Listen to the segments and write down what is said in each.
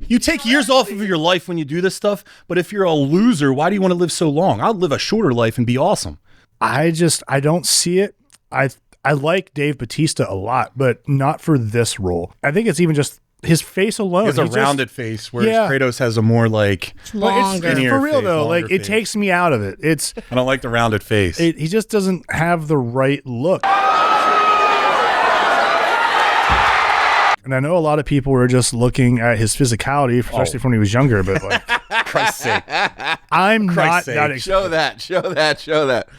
You take years off of your life when you do this stuff, but if you're a loser, why do you want to live so long? I'll live a shorter life and be awesome. I don't see it. I like Dave Bautista a lot, but not for this role. I think it's even just his face alone. He has a rounded face, whereas Kratos has a more like longer. It's for real though. Like it takes me out of it. I don't like the rounded face. He just doesn't have the right look. And I know a lot of people were just looking at his physicality, especially from when he was younger. But like, Christ's sake, I'm not that excited. Show that.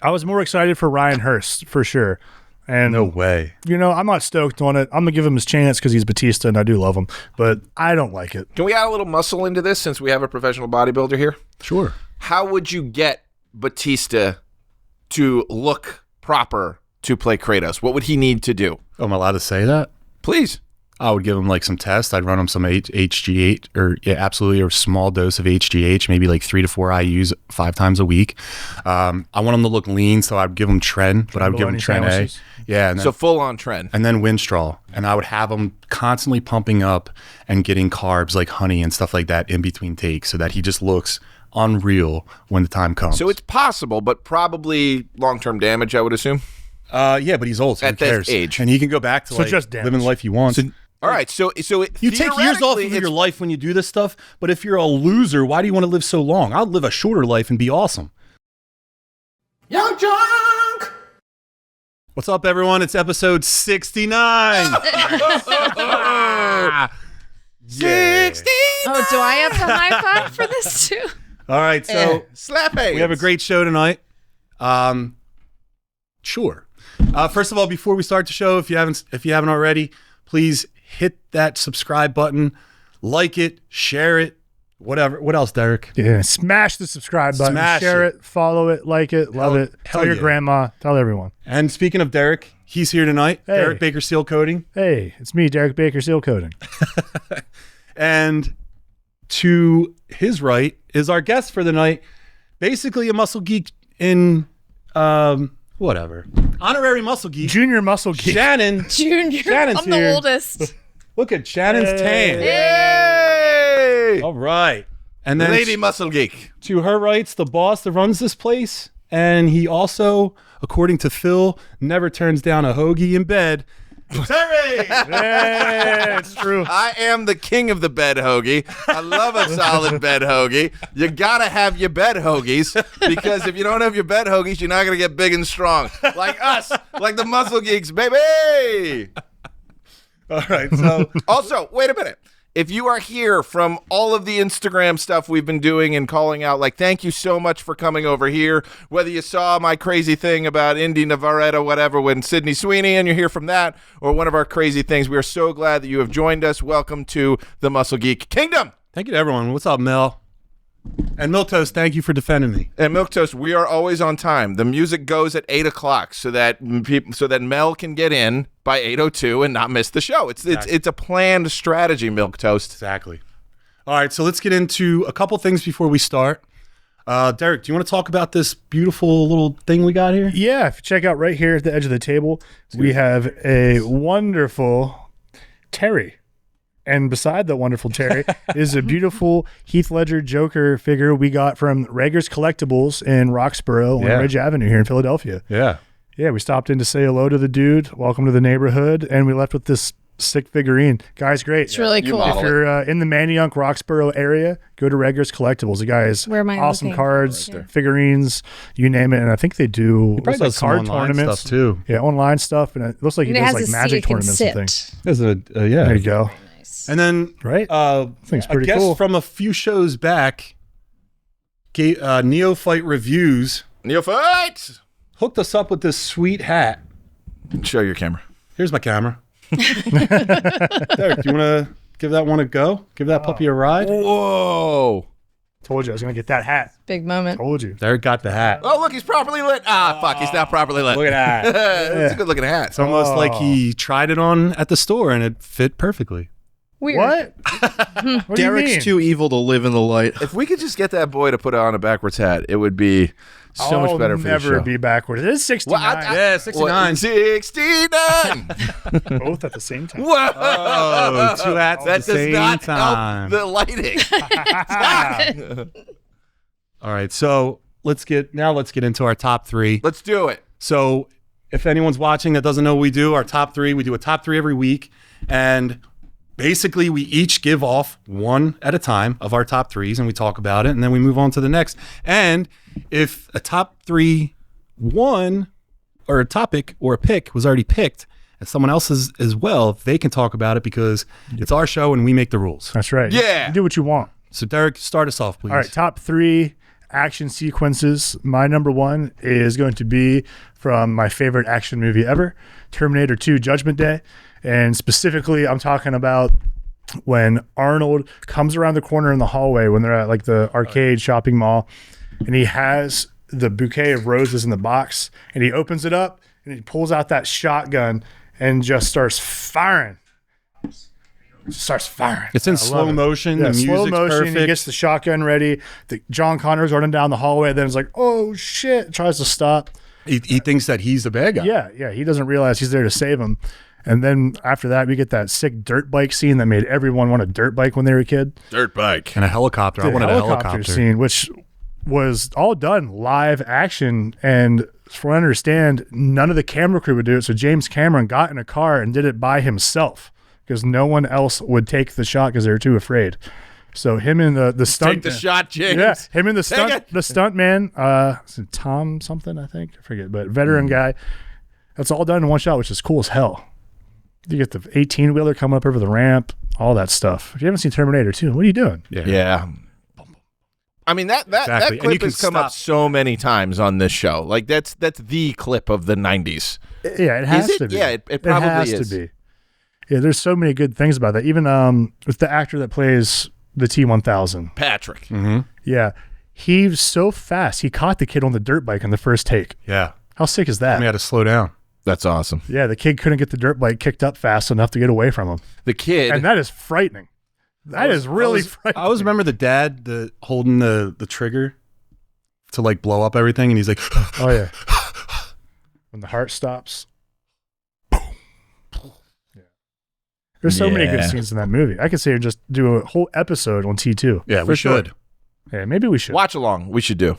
I was more excited for Ryan Hurst for sure. And no way. I'm not stoked on it. I'm gonna give him his chance because he's Bautista and I do love him, but I don't like it. Can we add a little muscle into this since we have a professional bodybuilder here? Sure. How would you get Bautista to look proper to play Kratos? What would he need to do? Oh, am I allowed to say that? Please. I would give him like some tests. I'd run him some HGH or absolutely a small dose of HGH, maybe like 3 to 4 IUs 5 times a week. I want him to look lean, so I'd give him Tren, but I would give him Tren A. Yeah. And then, so full on Tren. And then Winstrol. And I would have him constantly pumping up and getting carbs like honey and stuff like that in between takes so that he just looks unreal when the time comes. So it's possible, but probably long-term damage, I would assume. Yeah, but he's old, so at who cares? This age. And he can go back to just living the life he wants. All right, so you take years off of your life when you do this stuff, but if you're a loser, why do you want to live so long? I'll live a shorter life and be awesome. Young Junk! What's up, everyone? It's episode 69. 69! Oh, do I have to high five for this too? All right, so slap hands. We have a great show tonight. Sure. First of all, before we start the show, if you haven't already, please hit that subscribe button, like it, share it, whatever. What else, Derek? Yeah, smash the subscribe button, share it, follow it, like it, love it. Tell your grandma, tell everyone. And speaking of Derek, he's here tonight. Hey. Derek Baker Seal Coating. Hey, it's me, Derek Baker Seal Coating. And to his right is our guest for the night, basically a muscle geek in whatever. Honorary muscle geek. Junior muscle geek. Shannon. Shannon's I'm the oldest. Look at Shannon's tan. Yay! All right. And then Lady Muscle Geek. To her right's the boss that runs this place. And he also, according to Phil, never turns down a hoagie in bed. Terry! Yeah, it's true. I am the king of the bed hoagie. I love a solid bed hoagie. You gotta have your bed hoagies, because if you don't have your bed hoagies, you're not gonna get big and strong. Like us, like the Muscle Geeks, baby! All right, so... Also, wait a minute. If you are here from all of the Instagram stuff we've been doing and calling out, like, thank you so much for coming over here. Whether you saw my crazy thing about Indy Navarrete, whatever, when Sydney Sweeney, and you're here from that, or one of our crazy things, we are so glad that you have joined us. Welcome to the Muscle Geek Kingdom. Thank you to everyone. What's up, Mel? And Milktoast, thank you for defending me. And Milktoast, we are always on time. The music goes at 8 o'clock so that Mel can get in by 8:02 and not miss the show. It's a planned strategy, Milktoast. Exactly. All right, so let's get into a couple things before we start. Derek, do you want to talk about this beautiful little thing we got here? Yeah, if you check out right here at the edge of the table, we have a wonderful Terry. And beside the wonderful Terry is a beautiful Heath Ledger Joker figure we got from Rager's Collectibles in Roxborough on Ridge Avenue here in Philadelphia. Yeah. Yeah, we stopped in to say hello to the dude, welcome to the neighborhood, and we left with this sick figurine. Guy's great. It's really cool. If you're in the Manayunk, Roxborough area, go to Rager's Collectibles. The guys, awesome cards, figurines, you name it. And I think they do card tournaments stuff too. Yeah, online stuff. And it looks like he does like magic tournaments and things. There you go. And then, thing's pretty cool. cool. From a few shows back, Neophyte Reviews hooked us up with this sweet hat. Show your camera. Here's my camera. Derek, do you want to give that one a go? Give that puppy a ride? Whoa. Told you I was going to get that hat. Big moment. Told you. Derek got the hat. Oh, look, he's properly lit. Fuck, he's not properly lit. Look at that. It's a good looking hat. It's almost like he tried it on at the store and it fit perfectly. Weird. What? What do you mean? Derek's too evil to live in the light. If we could just get that boy to put on a backwards hat, it would be so much better for the show. I'll never be backwards. It is 69. Yeah, 69. 69. Both at the same time. Whoa! Oh, two hats That at the does same not time. help the lighting. All right, so let's get into our top 3. Let's do it. So if anyone's watching that doesn't know what we do, our top 3, we do a top 3 every week, and basically we each give off one at a time of our top 3s, and we talk about it, and then we move on to the next. And if a top 3 one or a topic or a pick was already picked, and someone else's as well, they can talk about it because it's our show and we make the rules. That's right. Yeah. You do what you want. So Derek, start us off, please. All right, top 3 action sequences. My number 1 is going to be from my favorite action movie ever, Terminator 2 Judgment Day. And specifically, I'm talking about when Arnold comes around the corner in the hallway when they're at like the arcade shopping mall, and he has the bouquet of roses in the box, and he opens it up and he pulls out that shotgun and just starts firing. It's in I slow love it. motion. Yeah, The music's slow motion. perfect. He gets the shotgun ready. John Connor's running down the hallway. Then it's like, oh shit! Tries to stop. He thinks that he's the bad guy. Yeah. He doesn't realize he's there to save him. And then after that, we get that sick dirt bike scene that made everyone want a dirt bike when they were a kid. Dirt bike. And a helicopter. I The wanted a helicopter. scene, which was all done live action. And from what I understand, none of the camera crew would do it. So James Cameron got in a car and did it by himself because no one else would take the shot because they were too afraid. So him and the stunt. Take the shot, James. Yeah, him and Take the stunt man, Tom something, I think. I forget, but veteran guy. That's all done in one shot, which is cool as hell. You get the 18-wheeler coming up over the ramp, all that stuff. If you haven't seen Terminator 2, what are you doing? Yeah. I mean that Exactly. And you clip can has come up stop. so many times on this show. Like that's the clip of the 90s. Yeah, it has Is it? to be. Yeah, it probably has is. to be. Yeah, there's so many good things about that. Even with the actor that plays the T-1000. Patrick. Mm-hmm. Yeah, he's so fast. He caught the kid on the dirt bike on the first take. Yeah. How sick is that? We had to slow down. That's awesome. Yeah, the kid couldn't get the dirt bike kicked up fast enough to get away from him. The kid. And that is frightening. That is really frightening. I always remember the dad holding the trigger to like blow up everything, and he's like, Oh, yeah. When the heart stops. Yeah. There's so many good Yeah. scenes in that movie. I could say just do a whole episode on T2. yeah, For we sure. should. Yeah, maybe we should. Watch along. We should do.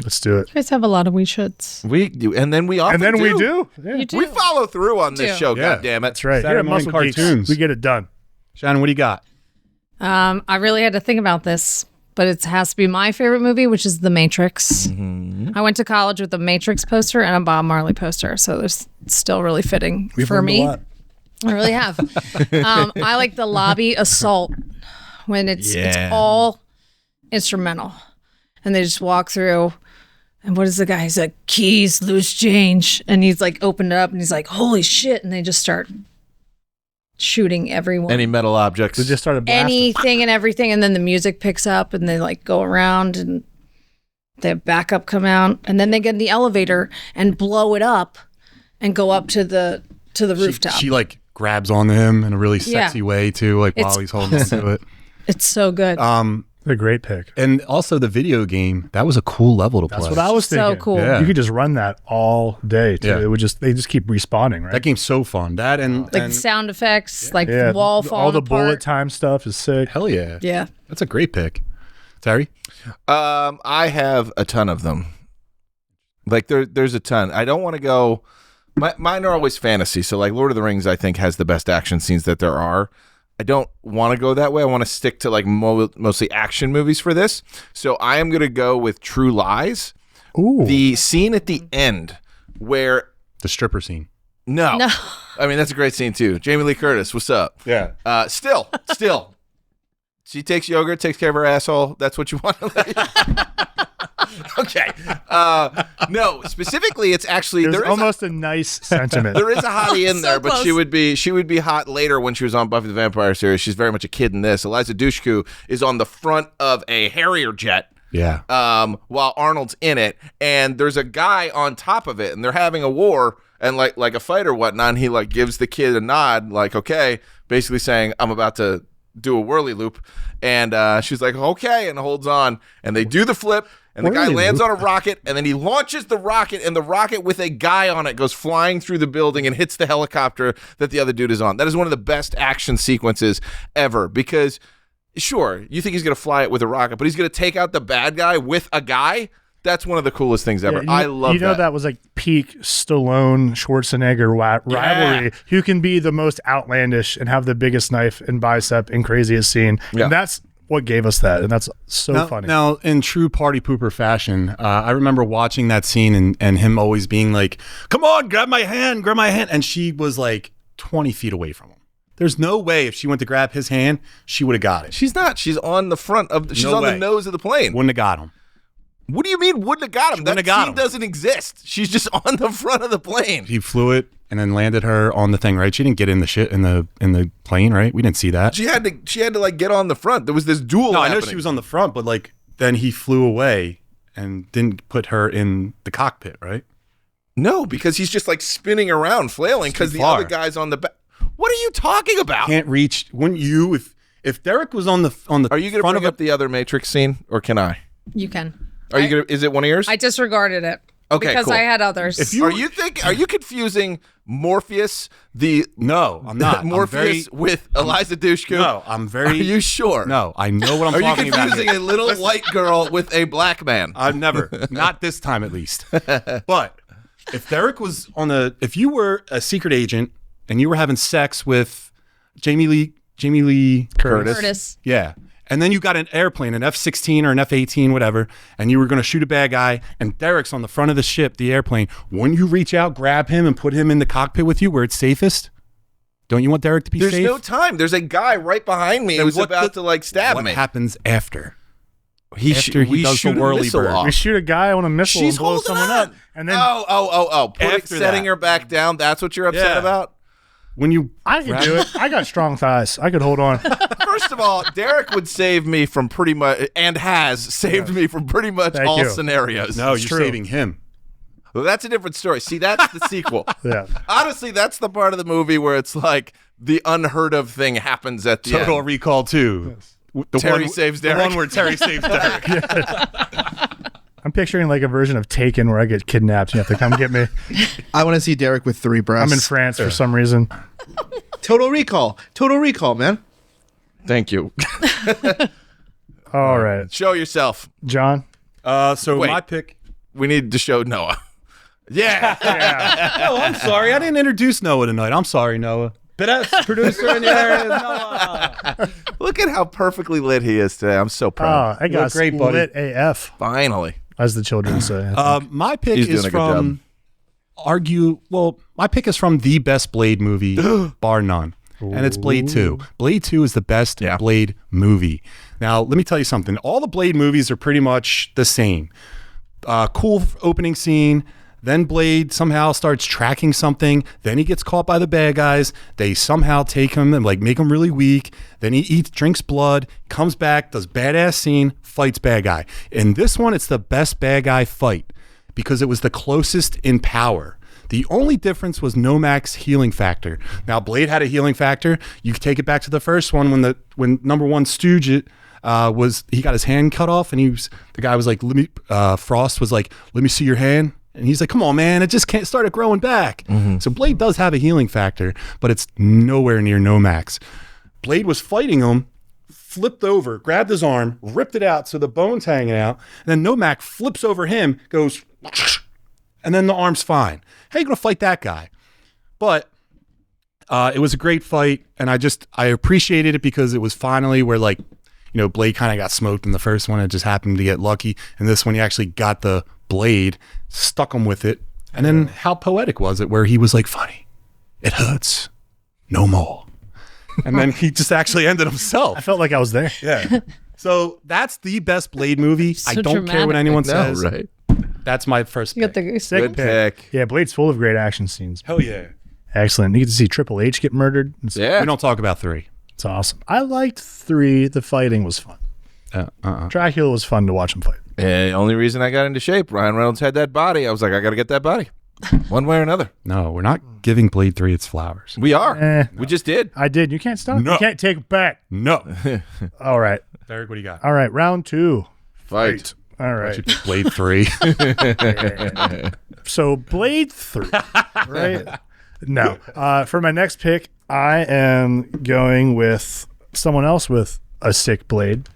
Let's do it. You guys have a lot of we shoulds. We do, and then we often And then we do. Yeah. You do. We follow through on this Do. show. Yeah. God damn it! That's right. Saturday Here at morning Muscle Geeks, cartoons. we get it done. Shannon, what do you got? I really had to think about this, but it has to be my favorite movie, which is The Matrix. Mm-hmm. I went to college with a Matrix poster and a Bob Marley poster, so it's still really fitting for me. I really have. I like the lobby assault when it's all instrumental, and they just walk through. And what is the guy? He's like, keys, loose change, and he's like, opened it up, and he's like, holy shit, and they just start shooting everyone. Any metal objects? We just started blasting. Anything and everything, and then the music picks up, and they like go around, and they have backup come out, and then they get in the elevator and blow it up, and go up to the rooftop. She like grabs onto him in a really Yeah. sexy way too, like while It's he's holding onto it. It's so good. A great pick. And also the video game, that was a cool level to That's play. what I was So thinking. cool. Yeah. You could just run that all day. Too. Yeah. It would they just keep respawning, right? That game's so fun. That and like the sound effects, like yeah. the wall falling all the apart. bullet time stuff is sick. hell yeah. Yeah. That's a great pick. Terry? I have a ton of them. Like there's a ton. I don't want to go. Mine are always fantasy. So like Lord of the Rings, I think has the best action scenes that there are. I don't want to go that way. I want to stick to like mostly action movies for this. So I am going to go with True Lies. Ooh. The scene at the end where The stripper scene. no. No. I mean that's a great scene too. Jamie Lee Curtis, what's up? Yeah. Still. She takes yogurt, takes care of her asshole. That's what you want to Okay. No, specifically, it's actually There's there is almost a nice sentiment. there is a hottie in So there, but close. she would be hot later when she was on Buffy the Vampire series. She's very much a kid in this. Eliza Dushku is on the front of a Harrier jet. Yeah. While Arnold's in it, and there's a guy on top of it, and they're having a war, and like a fight or whatnot. And he like gives the kid a nod, like okay, basically saying I'm about to do a whirly loop. And she's like, okay, and holds on. And they do the flip. And the guy lands on a rocket, and then he launches the rocket, and the rocket with a guy on it goes flying through the building and hits the helicopter that the other dude is on. That is one of the best action sequences ever because, sure, you think he's going to fly it with a rocket, but he's going to take out the bad guy with a guy? That's one of the coolest things ever. I love that. You know, that was like peak Stallone-Schwarzenegger rivalry. Who can be the most outlandish and have the biggest knife and bicep and craziest scene. Yeah. And that's what gave us that, and that's so funny. Now, in true party pooper fashion, I remember watching that scene and him always being like, "Come on, grab my hand," and she was like 20 feet away from him. There's no way if she went to grab his hand, she would have got it. She's not. She's on the front of. She's on the nose of the plane. Wouldn't have got him. What do you mean wouldn't have got him? That scene doesn't exist. She's just on the front of the plane. He flew it and then landed her on the thing, right? She didn't get in the shit in the plane, right? We didn't see that. She had to like get on the front. There was this duel. No, happening. I know she was on the front, but like then he flew away and didn't put her in the cockpit, right? No, because he's just like spinning around, flailing because the other guy's on the back. What are you talking about? Can't reach. Wouldn't you if Derek was on the Are you going to bring up the other Matrix scene, or can I? You can. Are you going to? Is it one of yours? I disregarded it. Okay, because cool. I had others. Are you confusing Morpheus No, I'm not. Morpheus with Eliza Dushku? No, I'm very. Are you sure? No, I know what I'm talking about. Are you confusing a little white girl with a black man? I've never. Not this time, at least. But if Derek was if you were a secret agent and you were having sex with Jamie Lee Curtis. Yeah. And then you got an airplane, an F-16 or an F-18, whatever, and you were going to shoot a bad guy, and Derek's on the front of the ship, the airplane. Wouldn't you reach out, grab him, and put him in the cockpit with you where it's safest? Don't you want Derek to be safe? There's no time. There's a guy right behind me who's about to like stab me. What happens after? We does the whirly bird. We shoot a guy on a missile She's and blow holding someone on. up. And then Setting her back down. That's what you're upset about? When you I could do it. I got strong thighs. I could hold on. First of all, Derek would save me from pretty much, and has saved me from pretty much all scenarios. No, you're saving him. Well, that's a different story. See, that's the sequel. Yeah. Honestly, that's the part of the movie where it's like the unheard of thing happens at the Total end. Recall 2. Terry saves Derek. The one where Terry saves Derek. I'm picturing like a version of Taken where I get kidnapped and you have to come get me. I want to see Derek with 3 breasts. I'm in France for some reason. Total Recall, man. Thank you. All right. Show yourself. John? So Wait. my pick. We need to show Noah. Yeah. Oh, I'm sorry. I didn't introduce Noah tonight. I'm sorry, Noah. Best producer in here is Noah. Look at how perfectly lit he is today. I'm so proud. I got great, buddy. lit AF, Finally. as the children say. My pick He's is doing a good from my pick is from the best Blade movie, bar none. And it's Blade 2. Blade 2 is the best Blade movie. Now, let me tell you something. All the Blade movies are pretty much the same. Cool opening scene. Then Blade somehow starts tracking something. Then he gets caught by the bad guys. They somehow take him and like make him really weak. Then he drinks blood, comes back, does badass scene, fights bad guy. In this one, it's the best bad guy fight because it was the closest in power. The only difference was Nomak's healing factor. Now, Blade had a healing factor. You could take it back to the first one when number one stooge he got his hand cut off, and the guy was like, Frost was like, let me see your hand. And he's like, come on, man, it just can't start growing back. Mm-hmm. So Blade does have a healing factor, but it's nowhere near Nomak's. Blade was fighting him, flipped over, grabbed his arm, ripped it out so the bone's hanging out, and then Nomak flips over him, goes, and then the arm's fine. How you going to fight that guy? But it was a great fight, and I appreciated it because it was finally where, like, Blade kind of got smoked in the first one. It just happened to get lucky. And this one, he actually got the blade, stuck him with it. And then how poetic was it where he was like, funny, it hurts no more. And then he just actually ended himself. I felt like I was there. Yeah. So that's the best Blade movie. So I don't care what dramatic. anyone No, says. right. That's my first You got pick. the goose. Good pick. Yeah, Blade's full of great action scenes. Hell yeah. Excellent. You get to see Triple H get murdered. It's We don't talk about 3. awesome. I liked 3. The fighting was fun. Dracula was fun to watch him fight. The only reason I got into shape, Ryan Reynolds had that body. I was like, I got to get that body. one way or another. No, we're not giving Blade 3 its flowers. We are. Eh. We just did. I did. You can't stop. No. You can't take it back. No. All right. Derek, what do you got? All right. Round 2. Fight. All I right. should pick Blade 3. So Blade 3, right? No. For my next pick, I am going with someone else with a sick blade,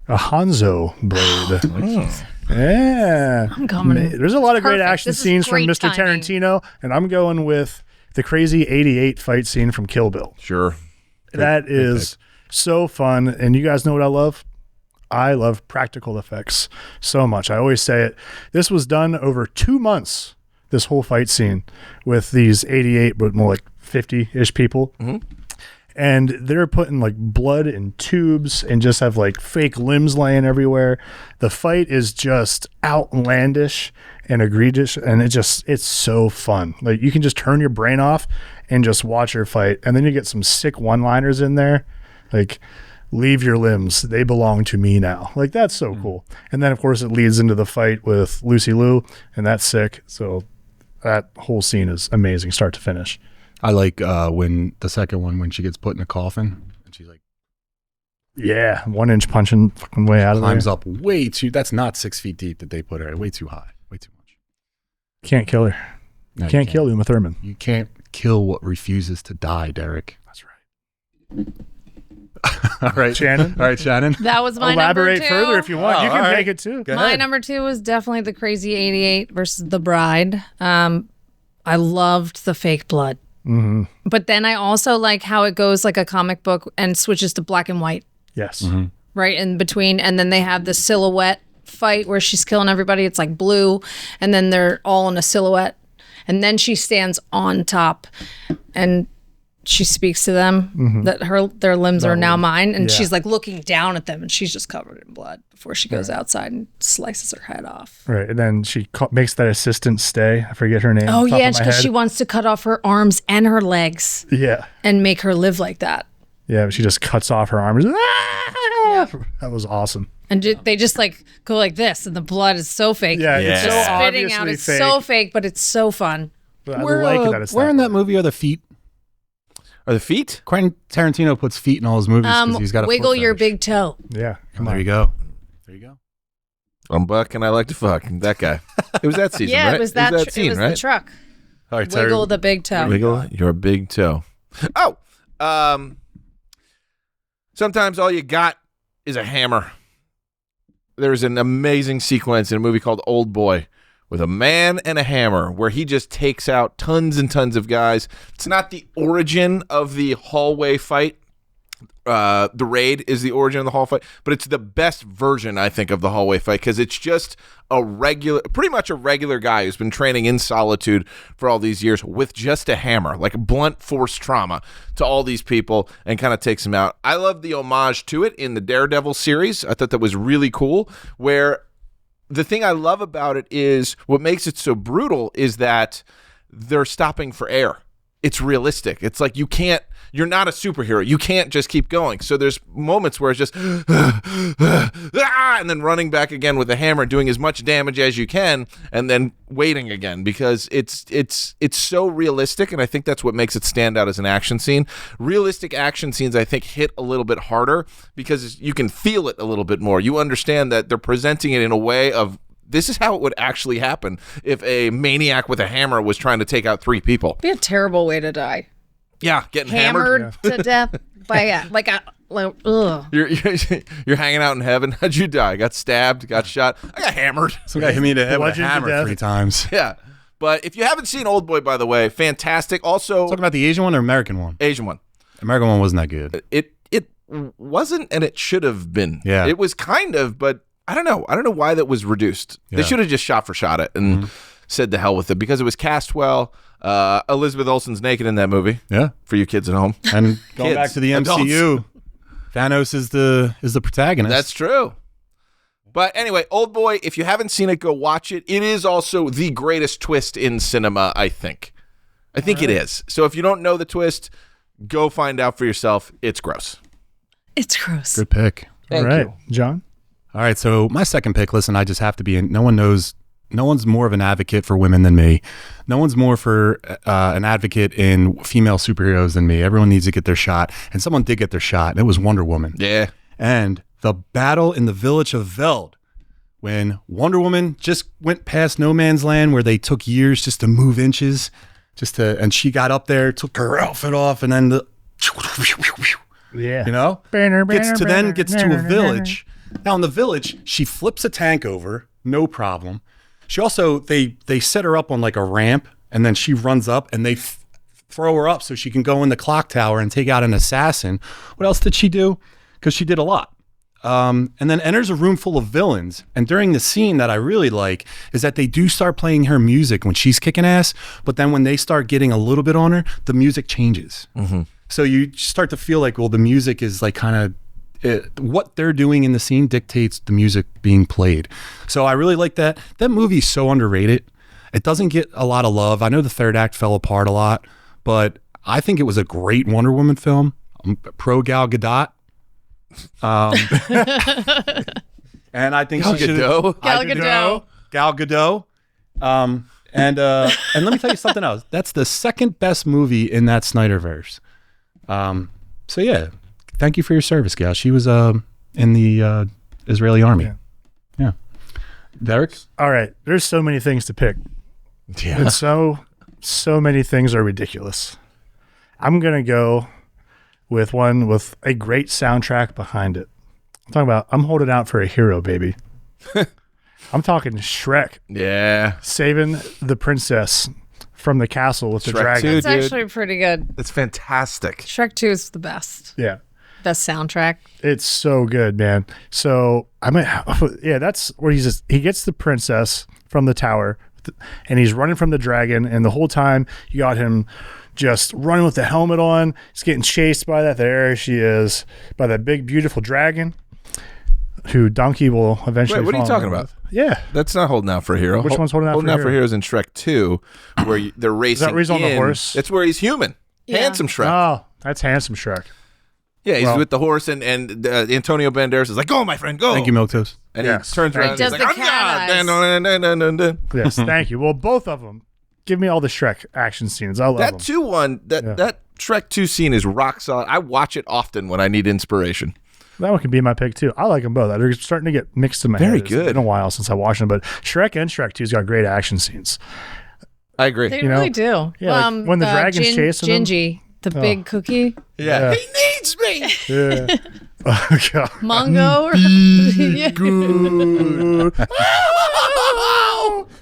a Hanzo blade. Yeah. I'm coming. There's a lot of great Perfect. action This is scenes from great Mr. timing. Tarantino, and I'm going with the crazy 88 fight scene from Kill Bill. Sure. That is so fun, and you guys know what I love? I love practical effects so much. I always say it. This was done over 2 months, this whole fight scene, with these 88, but more like 50-ish people. And they're putting like blood in tubes and just have like fake limbs laying everywhere. The fight is just outlandish and egregious, and it's so fun. Like you can just turn your brain off and just watch her fight, and then you get some sick one-liners in there, like leave your limbs, they belong to me now. Like that's so cool. And then of course it leads into the fight with Lucy Liu, and that's sick. So that whole scene is amazing, start to finish. I like when the second one, when she gets put in a coffin and she's like, Yeah, 1 inch punching fucking way out of climbs there. up way too, that's not 6 feet deep that they put her, way too high, way too much. Can't kill her. No, you Can't kill Uma Thurman. You can't kill what refuses to die, Derek. That's right. All right, Shannon? All right, Shannon. That was my Elaborate number 2. further if you want. Oh, You can all right. take it too. Go My ahead. number 2 was definitely the Crazy 88 versus the Bride. I loved the fake blood. Mm-hmm. But then I also like how it goes like a comic book and switches to black and white Yes. right in between. And then they have the silhouette fight where she's killing everybody. It's like blue. And then they're all in a silhouette. And then she stands on top and she speaks to them that their limbs are now mine. And Yeah. she's like looking down at them and she's just covered in blood before she goes outside and slices her head off. Right. And then she makes that assistant stay. I forget her name. Oh, top of yeah, my because head. she wants to cut off her arms and her legs Yeah. and make her live like that. Yeah. She just cuts off her arms. Ah! That was awesome. And they just like go like this, and the blood is so fake. Yeah. Yeah. It's so Just spitting obviously out. It's fake. so fake, but it's so fun. But I like that it's where in that that movie are the feet? Are the feet? Quentin Tarantino puts feet in all his movies because he's got a wiggle foot your fetish. big toe. Yeah. Come There on. you go. There you go. I'm Buck and I like to fuck. That guy. It was that season, Yeah, right? it was that. scene, it was right? the truck. All right, Terry. Wiggle the big toe. Wiggle your big toe. Oh, sometimes all you got is a hammer. There's an amazing sequence in a movie called Old Boy with a man and a hammer where he just takes out tons and tons of guys. It's not the origin of the hallway fight. The raid is the origin of the hall fight, but it's the best version, I think, of the hallway fight because it's just pretty much a regular guy who's been training in solitude for all these years with just a hammer, like a blunt force trauma to all these people and kind of takes them out. I love the homage to it in the Daredevil series. I thought that was really cool, where the thing I love about it is what makes it so brutal is that they're stopping for air. It's realistic. It's like you're not a superhero. You can't just keep going. So there's moments where it's just and then running back again with a hammer, doing as much damage as you can, and then waiting again because it's so realistic, and I think that's what makes it stand out as an action scene. Realistic action scenes, I think, hit a little bit harder because you can feel it a little bit more. You understand that they're presenting it in a way of this is how it would actually happen if a maniac with a hammer was trying to take out 3 people. Be a terrible way to die. Yeah, getting hammered. Hammered to death by ugh. You're hanging out in heaven. How'd you die? Got stabbed? Got shot? I got hammered. Some guy hit me in the head with a Bludgeoned to hammer death. 3 times. Yeah. But if you haven't seen Old Boy, by the way, fantastic. Also, Talking about the Asian one or American one? Asian one. American one wasn't that good. It wasn't, and it should have been. Yeah. It was kind of, but I don't know. I don't know why that was reduced. They Yeah. should have just shot for shot it and said the hell with it because it was cast well. Elizabeth Olsen's naked in that movie Yeah. for you kids at home. And going Kids, back to the adults. MCU, Thanos is the protagonist. That's true. But anyway, Old Boy, if you haven't seen it, go watch it. It is also the greatest twist in cinema, I think. I think it is. So if you don't know the twist, go find out for yourself. It's gross. It's gross. good pick. Thank All right. you. John? All right, so my second pick, listen, I just have to be in. No one knows no one's more of an advocate for women than me. No one's more for an advocate in female superheroes than me. Everyone needs to get their shot. And someone did get their shot, and it was Wonder Woman. Yeah. And the battle in the village of Veld, when Wonder Woman just went past no man's land where they took years just to move inches, and she got up there, took her outfit off, and then Yeah. you know, gets to a village. Now in the village, she flips a tank over, no problem. She also, they set her up on like a ramp, and then she runs up, and they throw her up so she can go in the clock tower and take out an assassin. What else did she do? Because she did a lot. And then enters a room full of villains. And during the scene that I really like is that they do start playing her music when she's kicking ass, but then when they start getting a little bit on her, the music changes. Mm-hmm. So you start to feel like, well, the music is like kind of what they're doing in the scene dictates the music being played. So I really like that. That movie's so underrated. It doesn't get a lot of love. I know the third act fell apart a lot, but I think it was a great Wonder Woman film. I'm pro Gal Gadot. And I think Gal Gadot. Gal Gadot. And let me tell you something else. That's the second best movie in that Snyderverse. So yeah, thank you for your service, Gal. She was in the Israeli army. Yeah. Derek? All right. There's so many things to pick. Yeah. And so many things are ridiculous. I'm going to go with one with a great soundtrack behind it. I'm holding out for a hero, baby. I'm talking Shrek. Yeah. Saving the princess from the castle with the Shrek dragon. 2, It's dude. actually pretty good. It's fantastic. Shrek 2 is the best. Yeah. Best soundtrack. It's so good, man. So that's where he gets the princess from the tower, and he's running from the dragon, and the whole time you got him just running with the helmet on. He's getting chased by that. There she is, by that big beautiful dragon, who Donkey will eventually. Wait, what are you fall in talking love about? with. Yeah, That's not holding out for a hero. Which one's holding out for a for hero? heroes in Shrek 2, where they're racing. where he's on the in. horse? It's where he's human. Yeah. Handsome Shrek. Oh, that's handsome Shrek. Yeah, he's Well- with the horse, and Antonio Banderas is like, "Go, my friend, go!" Thank you, Milktoast. And Yes. he turns around, and Does he's the like, cat eyes. "Dun." Yes, thank you. Well, both of them. Give me all the Shrek action scenes. I love them. That 2 that Shrek 2 scene is rock solid. I watch it often when I need inspiration. That one could be my pick too. I like them both. They're starting to get mixed in my Very head. good. It's been a while since I watched them, but Shrek and Shrek 2's got great action scenes. I agree. They You know? really do. Yeah, like when the dragon's chasing them. Gingy, the big cookie. Yeah. Yeah. He needs me. Yeah. Oh god. Mongo. Or,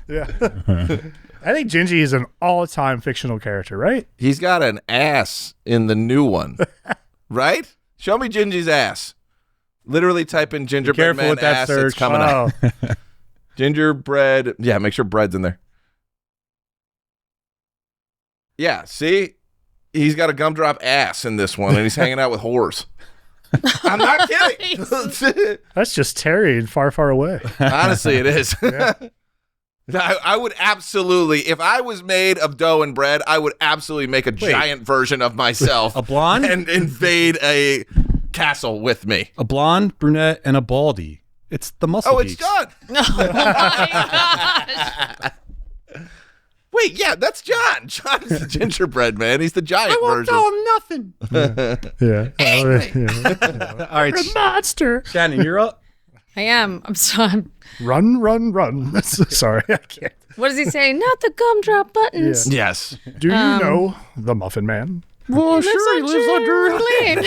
Yeah. I think Gingy is an all-time fictional character, right? He's got an ass in the new one, right? Show me Gingy's ass. Literally type in gingerbread Careful man with that ass. search. It's coming up. Oh, Gingerbread. Yeah, make sure bread's in there. Yeah, see? He's got a gumdrop ass in this one, and he's hanging out with whores. I'm not kidding. that's just Terry and Far, Far Away. Honestly, it is. I would absolutely, if I was made of dough and bread, I would absolutely make a giant version of myself. A blonde? And invade a castle with me. A blonde, brunette, and a baldy. It's the muscle Oh, it's Geeks. John. oh my gosh. Wait, yeah, that's John. John's the gingerbread man. He's the giant version. nothing. Yeah. All right, Monster. Shannon, you're up. I am. I'm sorry. Run, run, run. Sorry, I can't. What does he say? Not the gumdrop buttons. Yes. Do you know the Muffin Man? Well, He lives under lane.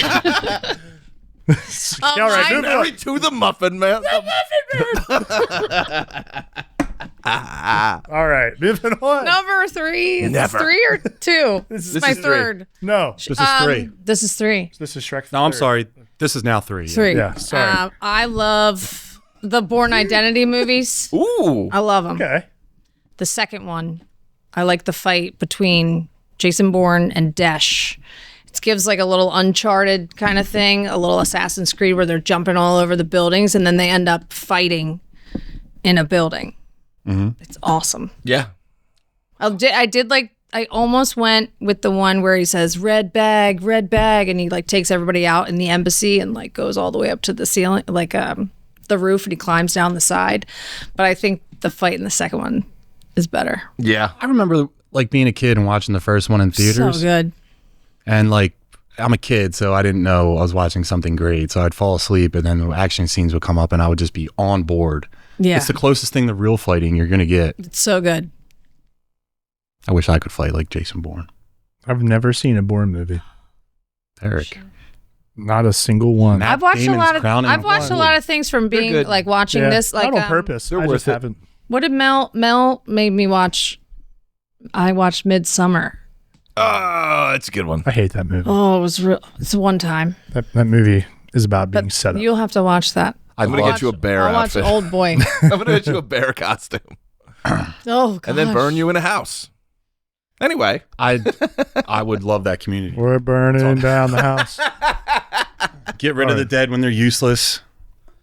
All right, I move on. Married to the Muffin Man. All right, moving on. Number 3. Is Never. this 3 or 2? This is my is 3. third. No, This is 3. This is 3. this is Shrek. No, I'm third. sorry. This is now 3. 3. Yeah, sorry. I love the Bourne Identity movies. Ooh. I love them. Okay. The second one, I like the fight between Jason Bourne and Desh. It gives like a little Uncharted kind of thing, a little Assassin's Creed where they're jumping all over the buildings and then they end up fighting in a building. It's awesome. Yeah. I almost went with the one where he says red bag, and he like takes everybody out in the embassy and like goes all the way up to the ceiling, like the roof, and he climbs down the side. But I think the fight in the second one is better. Yeah. I remember like being a kid and watching the first one in theaters. So good. And like, I'm a kid, so I didn't know I was watching something great. So I'd fall asleep, and then the action scenes would come up, and I would just be on board. Yeah. It's the closest thing to real fighting you're going to get. It's so good. I wish I could fight like Jason Bourne. I've never seen a Bourne movie. Eric. Not a single one. Matt I've watched Damon's a lot of crowning I've watched a lot of things from being good. like watching this like not on purpose. they're I worth just it. haven't. What did Mel made me watch? I watched Midsummer. Oh, it's a good one. I hate that movie. Oh, it was real. It's one time. That movie is about being But set up. you'll have to watch that. I'm going to get you a bear I'll watch outfit. Old Boy. I'm going to get you a bear costume Oh, gosh. and then burn you in a house. Anyway. I would love that community. We're burning down the house. Get rid of the dead when they're useless.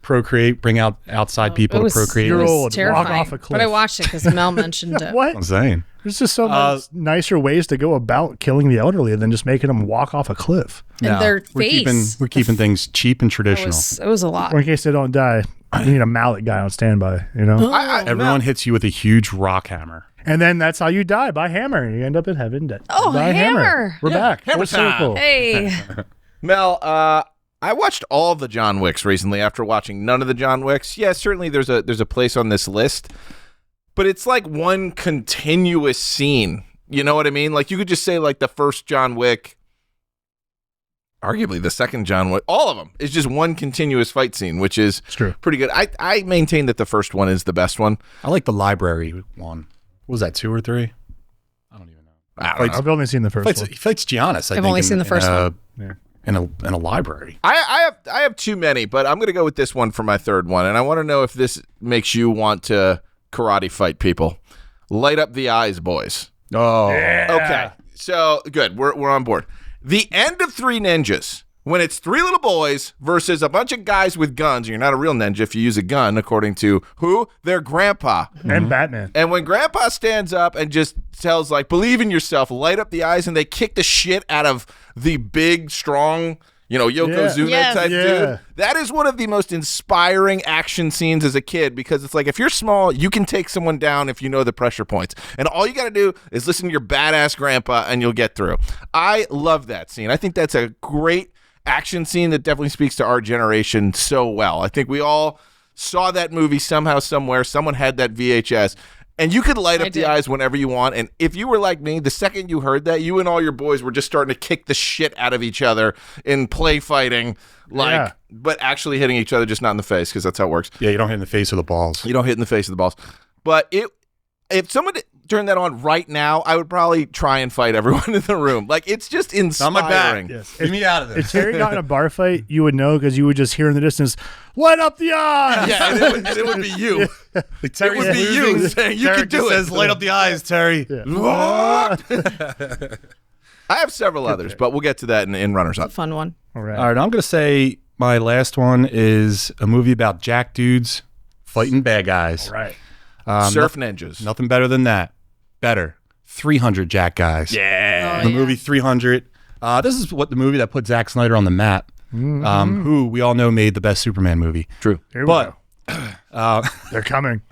Procreate, bring out outside people to procreate. You're with. old. Walk terrifying. off a cliff. But I watched it because Mel mentioned it. What? I'm saying. There's just so much nicer ways to go about killing the elderly than just making them walk off a cliff. And No, their we're face. keeping things cheap and It traditional. was a lot. Or in case they don't die, you need a mallet guy on standby, you know? Everyone hits you with a huge rock hammer. And then that's how you die, by hammer. You end up in heaven dead. Oh, by hammer. We're back. Hammer Full time. circle. Hey. Mel, I watched all the John Wicks recently after watching none of the John Wicks. Yeah, certainly there's a place on this list, but it's like one continuous scene. You know what I mean? Like you could just say like the first John Wick, arguably the second John Wick, all of them is just one continuous fight scene, which is true. pretty good. I maintain that the first one is the best one. I like the library one. What was that, 2 or 3? I don't even know. I don't know. I've only seen the first He one. fights Giannis. I've only seen the first one. Yeah. In a library. I have too many, but I'm going to go with this one for my third one, and I want to know if this makes you want to karate fight people. Light up the eyes, boys. Oh, Okay, so good. We're on board. The end of Three Ninjas, when it's 3 little boys versus a bunch of guys with guns. And you're not a real ninja if you use a gun, according to who? Their grandpa. And Batman. And when grandpa stands up and just tells, like, believe in yourself, light up the eyes, and they kick the shit out of the big, strong, Yokozuna Yes. type Yeah. dude. That is one of the most inspiring action scenes as a kid, because it's like, if you're small, you can take someone down if you know the pressure points. And all you got to do is listen to your badass grandpa and you'll get through. I love that scene. I think that's a great action scene that definitely speaks to our generation so well. I think we all saw that movie somehow, somewhere. Someone had that VHS. And you could light up the eyes whenever you want. And if you were like me, the second you heard that, you and all your boys were just starting to kick the shit out of each other in play fighting, but actually hitting each other, just not in the face, because that's how it works. yeah, you don't hit in the face of the balls. You don't hit in the face of the balls. But if someone turned that on right now, I would probably try and fight everyone in the room. Like, it's just inspiring. On my back. Yes. Get me out of If this. Terry got in a bar fight, you would know because you would just hear in the distance, light up the eyes! Yeah, and it would be you. Like, Terry's It would be you losing. saying, you Terry can do just it. says, light up the eyes, Terry. I have several others, but we'll get to that in runners up. Fun one. All right. All right, I'm going to say my last one is a movie about jack dudes fighting bad guys. Right. Surf ninjas. Nothing better than that. Better. 300 jack guys. Yeah. The movie 300. This is what the movie that put Zack Snyder on the map, who we all know made the best Superman movie. True. Here we But go. They're coming.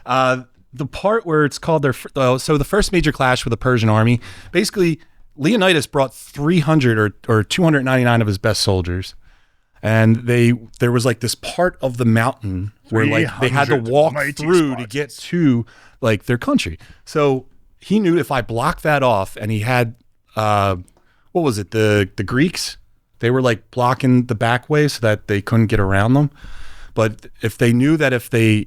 the part where it's called so the first major clash with the Persian army, basically Leonidas brought 300 or 299 of his best soldiers, and there was like this part of the mountain where like they had to 300 walk mighty through to Spartans. get to like their country. So he knew if I blocked that off, and he had what was it, the Greeks, they were like blocking the back way so that they couldn't get around them. But if they knew that if they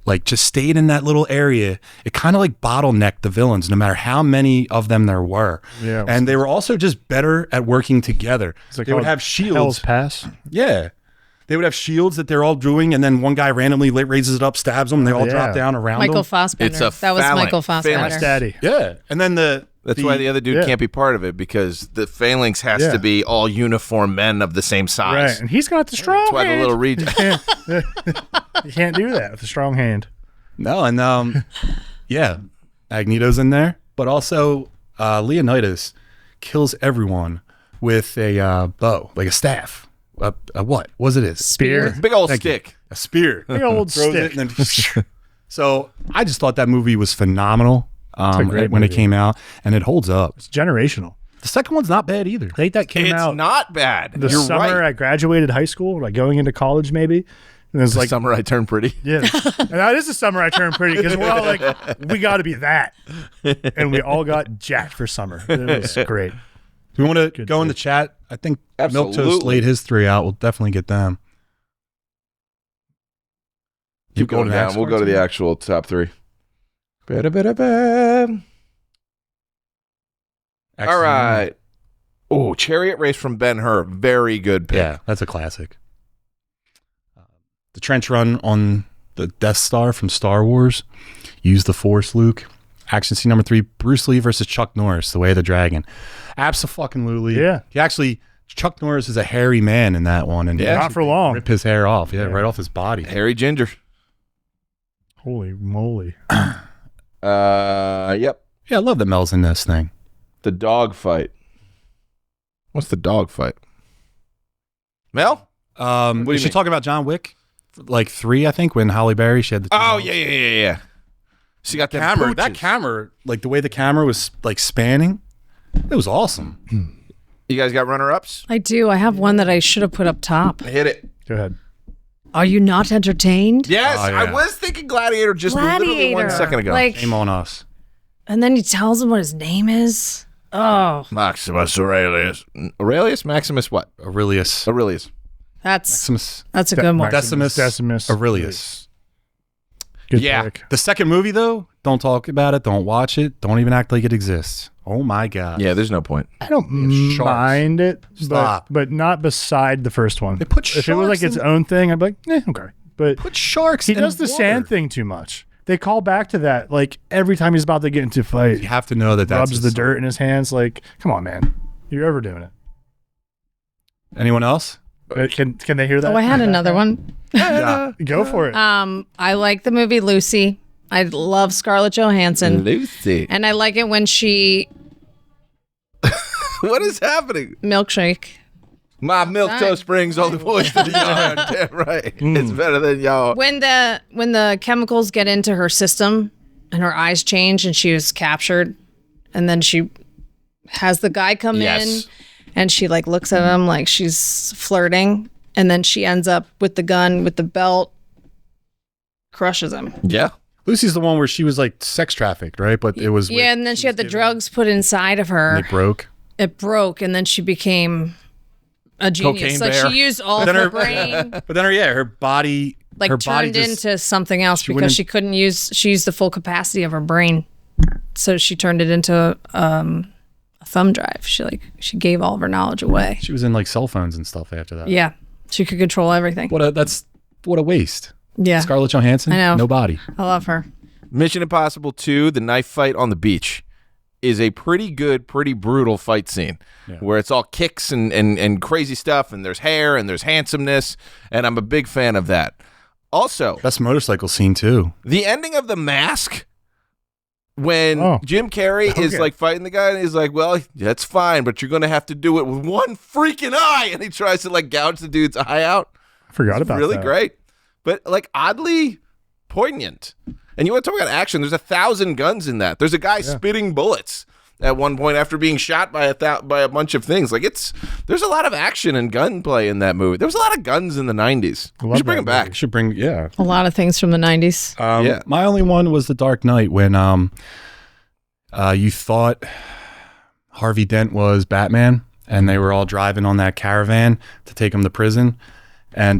like just stayed in that little area, it kind of like bottlenecked the villains, no matter how many of them there were. Yeah. And they were also just better at working together. It's like They would called have shields. Hell's Pass. Yeah. They would have shields that they're all doing, and then one guy randomly raises it up, stabs them, and they all Yeah. drop down around Michael them. Fassbender. It's a That was phalanx. Michael Fassbender. Phalanx. Daddy. Yeah. And then That's why the other dude yeah. can't be part of it, because the phalanx has Yeah. to be all uniform men of the same size. Right. And he's got the strong That's why the hand. little region. You can't do that with a strong hand. No, and yeah, Magneto's in there, but also Leonidas kills everyone with a bow, like a staff. A what? What was it? Spear. Big old Thank you. stick. A spear. Big old Throws stick. it and then So I just thought that movie was phenomenal great when it movie. came out, and it holds up. It's generational. The second one's not bad either. I think that came It's out not bad. the You're summer right. I graduated high school, like going into college maybe. And it was The like, summer I turned pretty. yeah, and that is the summer I turned pretty because we're all like, we got to be that. And we all got jacked for summer. It was great. Do we want to go in the chat? I think Milk Toast Absolutely. laid his 3 out. We'll definitely get them. Keep going down. We'll go to the actual top 3. Ba-da-ba-da-ba. All right. Oh, Chariot Race from Ben-Hur. Very good pick. Yeah, that's a classic. The trench run on the Death Star from Star Wars. Use the Force, Luke. Action scene number 3, Bruce Lee versus Chuck Norris, The Way of the Dragon. Abso-fucking-lutely. Yeah. He actually, Chuck Norris is a hairy man in that one. And Yeah. Not for long. rip his hair off. Yeah, Yeah. right off his body. Harry Ginger. Holy moly. Yep. Yeah, I love that Mel's in this thing. The dog fight. What's the dog fight? Mel? What do you Is she mean? talking about John Wick? Like 3, I think, when Halle Berry, she had the two Oh, dogs. yeah. She got them Camera, that pooches. camera, like the way the camera was like spanning, it was awesome. You guys got runner-ups? I do. I have one that I should have put up top. Hit it. Go ahead. Are you not entertained? Yes, Oh, yeah. I was thinking Gladiator just literally 1 second ago. Like, Shame on us. and then he tells him what his name is. Oh, Maximus Aurelius. Aurelius? Maximus what? Aurelius. Aurelius. that's Maximus. a good one. Decimus Aurelius. Good Yeah. pick. The second movie, though, don't talk about it. Don't watch it. Don't even act like it exists. Oh, my God. Yeah, there's no point. I don't Sharks. mind it, Stop. but not beside the first one. They put if it was like sharks its in- own thing, I'd be like, okay. But Put sharks he in does the water. sand thing too much. They call back to that like every time he's about to get into a fight. You have to know that that's Rubs his the son. dirt in his hands. Like, come on, man, you're overdoing Anyone else? it. Can they hear that? Oh, I had another one. Yeah. Go for it. I like the movie Lucy. I love Scarlett Johansson. Lucy. And I like it when she What is happening? milkshake. My milk toast brings all the boys to the yard. Damn right. It's better than y'all. When the chemicals get into her system and her eyes change and she was captured, and then she has the guy come Yes. in and she like looks at him like she's flirting, and then she ends up with the gun with the belt, crushes him. Yeah. Lucy's the one where she was like sex trafficked, right? But it was Yeah, and then she had the drugs put inside of her. They broke. It broke, and then she became a genius. Cocaine Like bear. she used all of Then her her- brain, But then her body, like her body turned just, into something else she because wouldn't- she couldn't use. She used the full capacity of her brain, so she turned it into a thumb drive. She gave all of her knowledge away. she was in like cell phones and stuff after that. Yeah, she could control everything. What a waste. Yeah, Scarlett Johansson, I know. no body. I love her. Mission Impossible 2, the knife fight on the beach, is a pretty good, pretty brutal fight scene where it's all kicks and crazy stuff, and there's hair and there's handsomeness, and I'm a big fan of that. Also, Best motorcycle scene too. the ending of The Mask, when Oh. Jim Carrey is Okay. like fighting the guy, and he's like, well, that's fine, but you're going to have to do it with one freaking eye, and he tries to like gouge the dude's eye out. I forgot about Really that. great, but like oddly poignant. And you want to talk about action? There's 1,000 guns in that. There's a guy spitting bullets at one point after being shot by a bunch of things. Like there's a lot of action and gunplay in that movie. There was a lot of guns in the 90s. We love should bring that them back. movie. Should bring A lot of things from the 90s. Yeah. My only one was The Dark Knight when you thought Harvey Dent was Batman and they were all driving on that caravan to take him to prison, and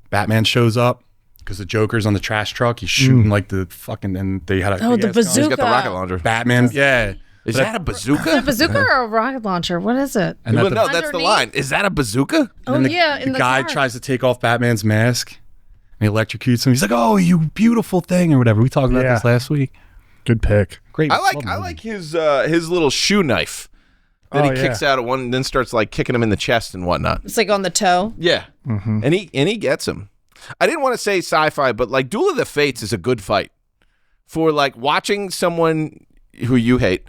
Batman shows up because the Joker's on the trash truck. He's shooting like the fucking, and they had a Oh, the big-ass gun. He's got the bazooka. rocket launcher. Batman, yeah. Is that a bazooka? A bazooka or a rocket launcher? What is it? And Well, that no, the, that's the Underneath? line. Is that a bazooka? Oh and the, yeah, in the the guy car. tries to take off Batman's mask and he electrocutes him. He's like, "Oh, you beautiful thing," or whatever. We talked about Yeah. this last week. Good pick. Great. I love like movie. his little shoe knife that Oh, he yeah. kicks out at one, and then starts like kicking him in the chest and whatnot. It's like on the toe. Yeah, and he gets him. I didn't want to say sci-fi, but like Duel of the Fates is a good fight for like watching someone who you hate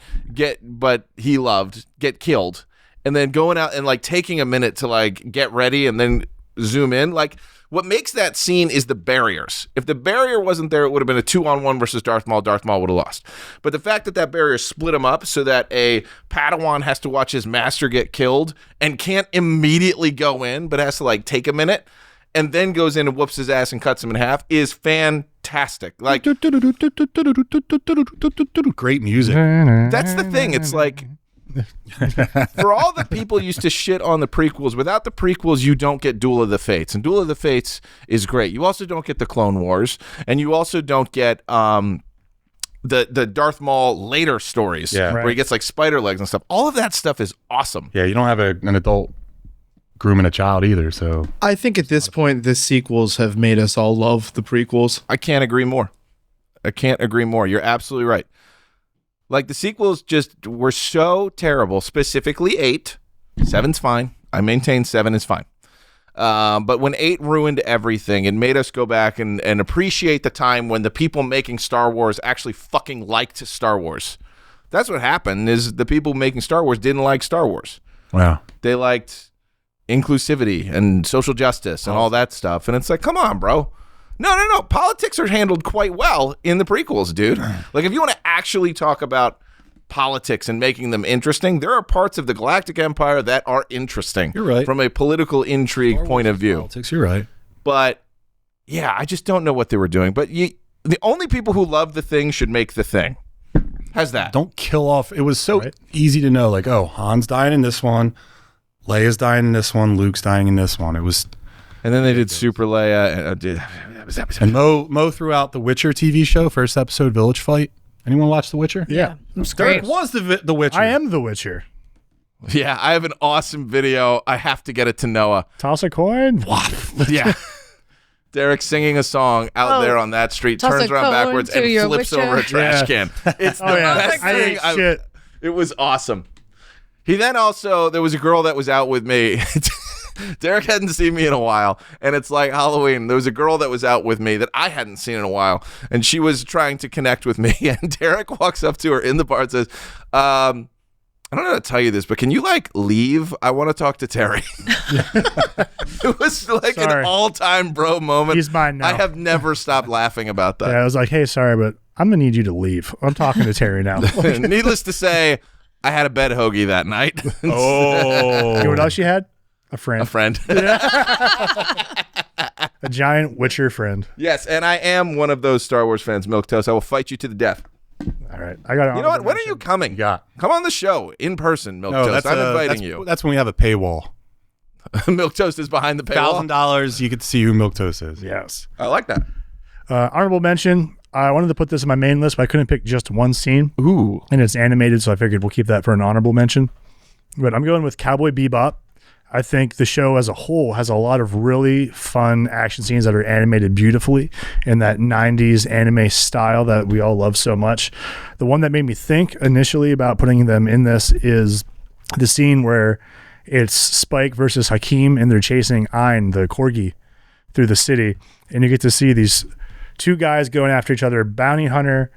but he loved get killed, and then going out and like taking a minute to like get ready and then zoom in. Like What makes that scene is the barriers. If the barrier wasn't there, it would have been a 2-on-1 versus Darth Maul. Darth Maul would have lost. But the fact that that barrier split him up so that a Padawan has to watch his master get killed and can't immediately go in, but has to like take a minute and then goes in and whoops his ass and cuts him in half is fantastic. Like, great music. that's the thing. It's like, for all the people used to shit on the prequels, without the prequels, you don't get Duel of the Fates. And Duel of the Fates is great. You also don't get the Clone Wars. And you also don't get the Darth Maul later stories where he gets like spider legs and stuff. All of that stuff is awesome. Yeah, you don't have an adult grooming a child either. So I think at this point, the sequels have made us all love the prequels. I can't agree more. You're absolutely right. Like, the sequels just were so terrible, specifically 8. 7's fine. I maintain 7 is fine. But when 8 ruined everything and made us go back and appreciate the time when the people making Star Wars actually fucking liked Star Wars. That's what happened, is the people making Star Wars didn't like Star Wars. wow. They liked inclusivity and social justice and all that stuff. And it's like, come on, bro. No. Politics are handled quite well in the prequels, dude. Like, if you want to actually talk about politics and making them interesting, there are parts of the Galactic Empire that are interesting. You're right. From a political intrigue point of view. Politics, you're right. But, yeah, I just don't know what they were doing. But the only people who love the thing should make the thing. How's that? Don't kill off. It was so easy to know, like, oh, Han's dying in this one, Leia's dying in this one, Luke's dying in this one. It was... And then they did Super Leia. And Mo threw out the Witcher TV show, first episode, Village Fight. Anyone watch The Witcher? Yeah. It's Derek great. was the Witcher. I am the Witcher. Yeah, I have an awesome video. I have to get it to Noah. Toss a coin. Yeah. Derek singing a song out there on that street, Toss turns a around coin backwards to and your flips Witcher. over a trash can. It's the best I thing. ate shit. It was awesome. He then also, there was a girl that was out with me. Derek hadn't seen me in a while, and it's like Halloween. There was a girl that was out with me that I hadn't seen in a while, and she was trying to connect with me, and Derek walks up to her in the bar and says, I don't know how to tell you this, but can you, like, leave? I want to talk to Terry. It was like Sorry. an all-time bro moment. He's mine now. I have never stopped laughing about that. Yeah, I was like, hey, sorry, but I'm going to need you to leave. I'm talking to Terry now. Needless to say, I had a bed hoagie that night. You know what else you had? A friend. A friend. A giant Witcher friend. Yes, and I am one of those Star Wars fans, Milquetoast. I will fight you to the death. All right. I got it. You know what? When are you coming? Yeah. Come on the show in person, Milquetoast. I'm inviting you. That's when we have a paywall. Milquetoast is behind the paywall. $1,000, you get to see who Milquetoast is. Yes. I like that. Honorable mention. I wanted to put this in my main list, but I couldn't pick just one scene. Ooh. And it's animated, so I figured we'll keep that for an honorable mention. But I'm going with Cowboy Bebop. I think the show as a whole has a lot of really fun action scenes that are animated beautifully in that 90s anime style that we all love so much. The one that made me think initially about putting them in this is the scene where it's Spike versus Hakeem and they're chasing Ein, the corgi, through the city. And you get to see these two guys going after each other, bounty hunter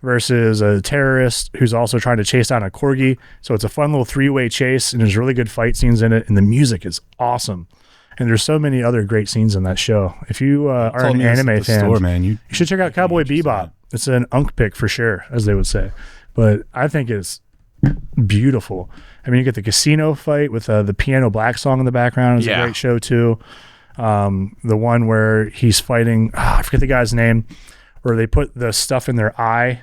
versus a terrorist who's also trying to chase down a corgi. So it's a fun little three-way chase, and there's really good fight scenes in it, and the music is awesome. And there's so many other great scenes in that show. If you are an anime fan, you should check out Cowboy Bebop. It's an unk pick for sure, as they would say. But I think it's beautiful. I mean, you get the casino fight with the Piano Black song in the background. It's a great show too. The one where he's fighting, I forget the guy's name, where they put the stuff in their eye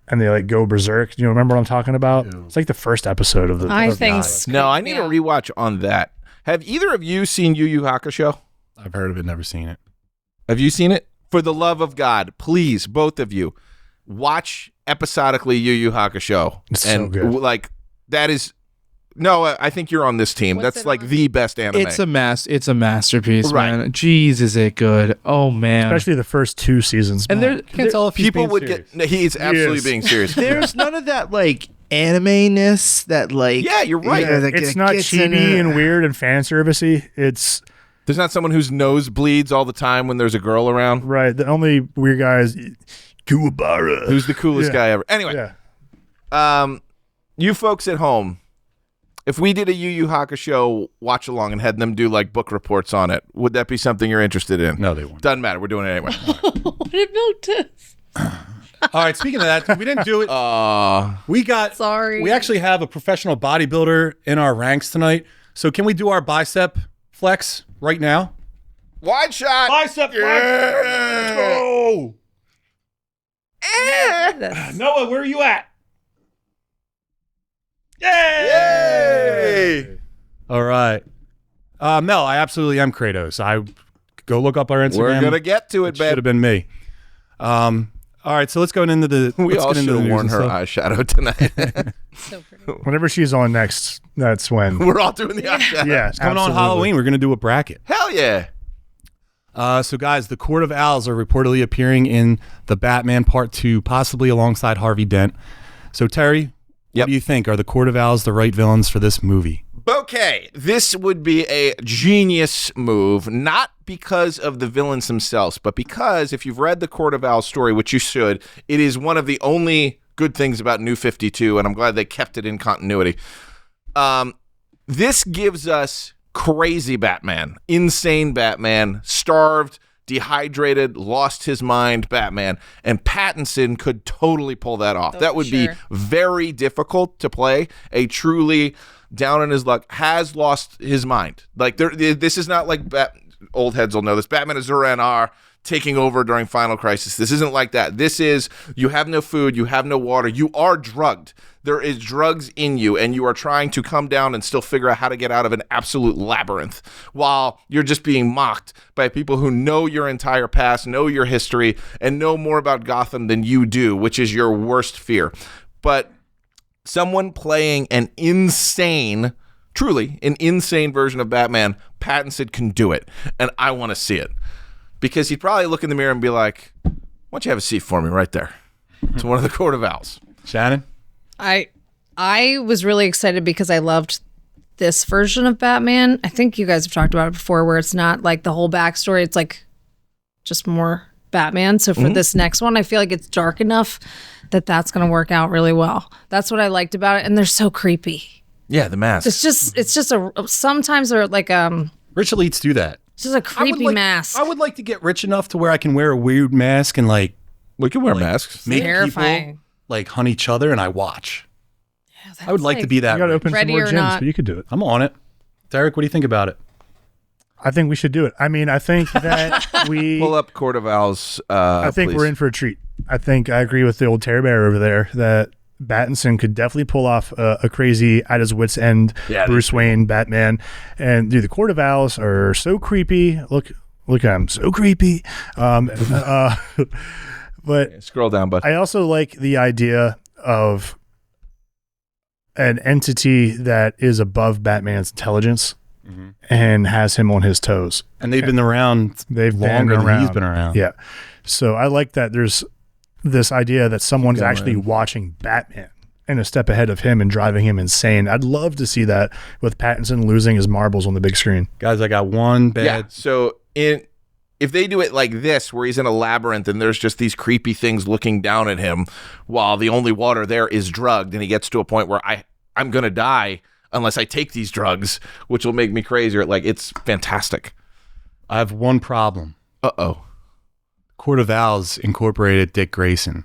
and they like go berserk. You know, remember what I'm talking about? Yeah. It's like the first episode of the. I think. No, I need a rewatch on that. Have either of you seen Yu Yu Hakusho? I've heard of it, never seen it. Have you seen it? For the love of God, please, both of you, watch episodically Yu Yu Hakusho. It's and so good. Like, that is. No, I think you're on this team. What's That's it like on? the best anime. It's a masterpiece, Right. man. Jeez, is it good? Oh man. Especially the first two seasons. And there, Can't tell if he's People being would serious. get. No, he's absolutely is. being serious. there's none of that like anime-ness that like. Yeah, you're right. that It's not gets in chibi it. and weird and fan servicey. It's There's not someone whose nose bleeds all the time when there's a girl around. right. The only weird guy is Kuwabara. Who's the coolest Yeah. guy ever? Anyway, Yeah. you folks at home, If we did a Yu Yu Hakusho watch along and had them do like book reports on it, would that be something you're interested in? No, they won't. Doesn't matter. We're doing it anyway. What about this? All right, speaking of that, we didn't do it. We actually have a professional bodybuilder in our ranks tonight. So can we do our bicep flex right now? Wide shot. Bicep flex. Let's go. Noah, where are you at? Yay! All right. Mel, I absolutely am Kratos. I go look up our Instagram. We're going to get to it, Should have been me. All right, so let's go into the. We all should have worn her eyeshadow tonight. So pretty. Whenever she's on next, that's when. We're all doing the eyeshadow. Yeah, It's coming on Halloween. We're going to do a bracket. Hell yeah. So, guys, the Court of Owls are reportedly appearing in the Batman Part 2, possibly alongside Harvey Dent. So, Terry, what do you think? Are the Court of Owls the right villains for this movie? Okay, this would be a genius move, not because of the villains themselves, but because if you've read the Court of Owls story, which you should, it is one of the only good things about New 52, and I'm glad they kept it in continuity. This gives us crazy Batman, insane Batman, starved, dehydrated, lost his mind Batman, and Pattinson could totally pull that off. That would be very difficult to play a truly down on his luck, has lost his mind. Like this is not like old heads will know this. Batman and Zur-En-Arrh taking over during Final Crisis. This isn't like that. This is you have no food, you have no water, you are drugged. There is drugs in you, and you are trying to come down and still figure out how to get out of an absolute labyrinth while you're just being mocked by people who know your entire past, know your history, and know more about Gotham than you do, which is your worst fear. But someone playing an insane, truly an insane version of Batman, Pattinson can do it, and I want to see it. Because he'd probably look in the mirror and be like, why don't you have a seat for me right there? It's one of the Court of Owls. Shannon? I was really excited because I loved this version of Batman. I think you guys have talked about it before, where it's not like the whole backstory. It's like just more Batman. So for this next one, I feel like it's dark enough that that's going to work out really well. That's what I liked about it. And they're so creepy. Yeah, the mask. It's just sometimes they're like, Rich elites do that. it's just a creepy mask. I would like to get rich enough to where I can wear a weird mask and like we can wear masks. make Terrifying. people like hunt each other and I watch. Yeah, I would like to be that. You got to open some Ready more or gyms, not. but you could do it. I'm on it. Derek, what do you think about it? I think we should do it. I mean, I think that we. Pull up Court of Owls. I think please. we're in for a treat. I think I agree with the old Terry Bear over there that Pattinson could definitely pull off a crazy, at his wit's end, Bruce Wayne, Batman. And dude, the Court of Owls are so creepy. Look at him, so creepy. But Scroll down, bud. I also like the idea of an entity that is above Batman's intelligence and has him on his toes. And they've been around longer than he's been around. Yeah. So I like that there's this idea that someone's actually watching Batman and a step ahead of him and driving him insane. I'd love to see that with Pattinson losing his marbles on the big screen. Guys, I got one bad. Yeah. So if they do it like this, where he's in a labyrinth and there's just these creepy things looking down at him while the only water there is drugged, and he gets to a point where I'm going to die unless I take these drugs, which will make me crazier. Like, it's fantastic. I have one problem. Uh-oh. Court of Owls incorporated Dick Grayson.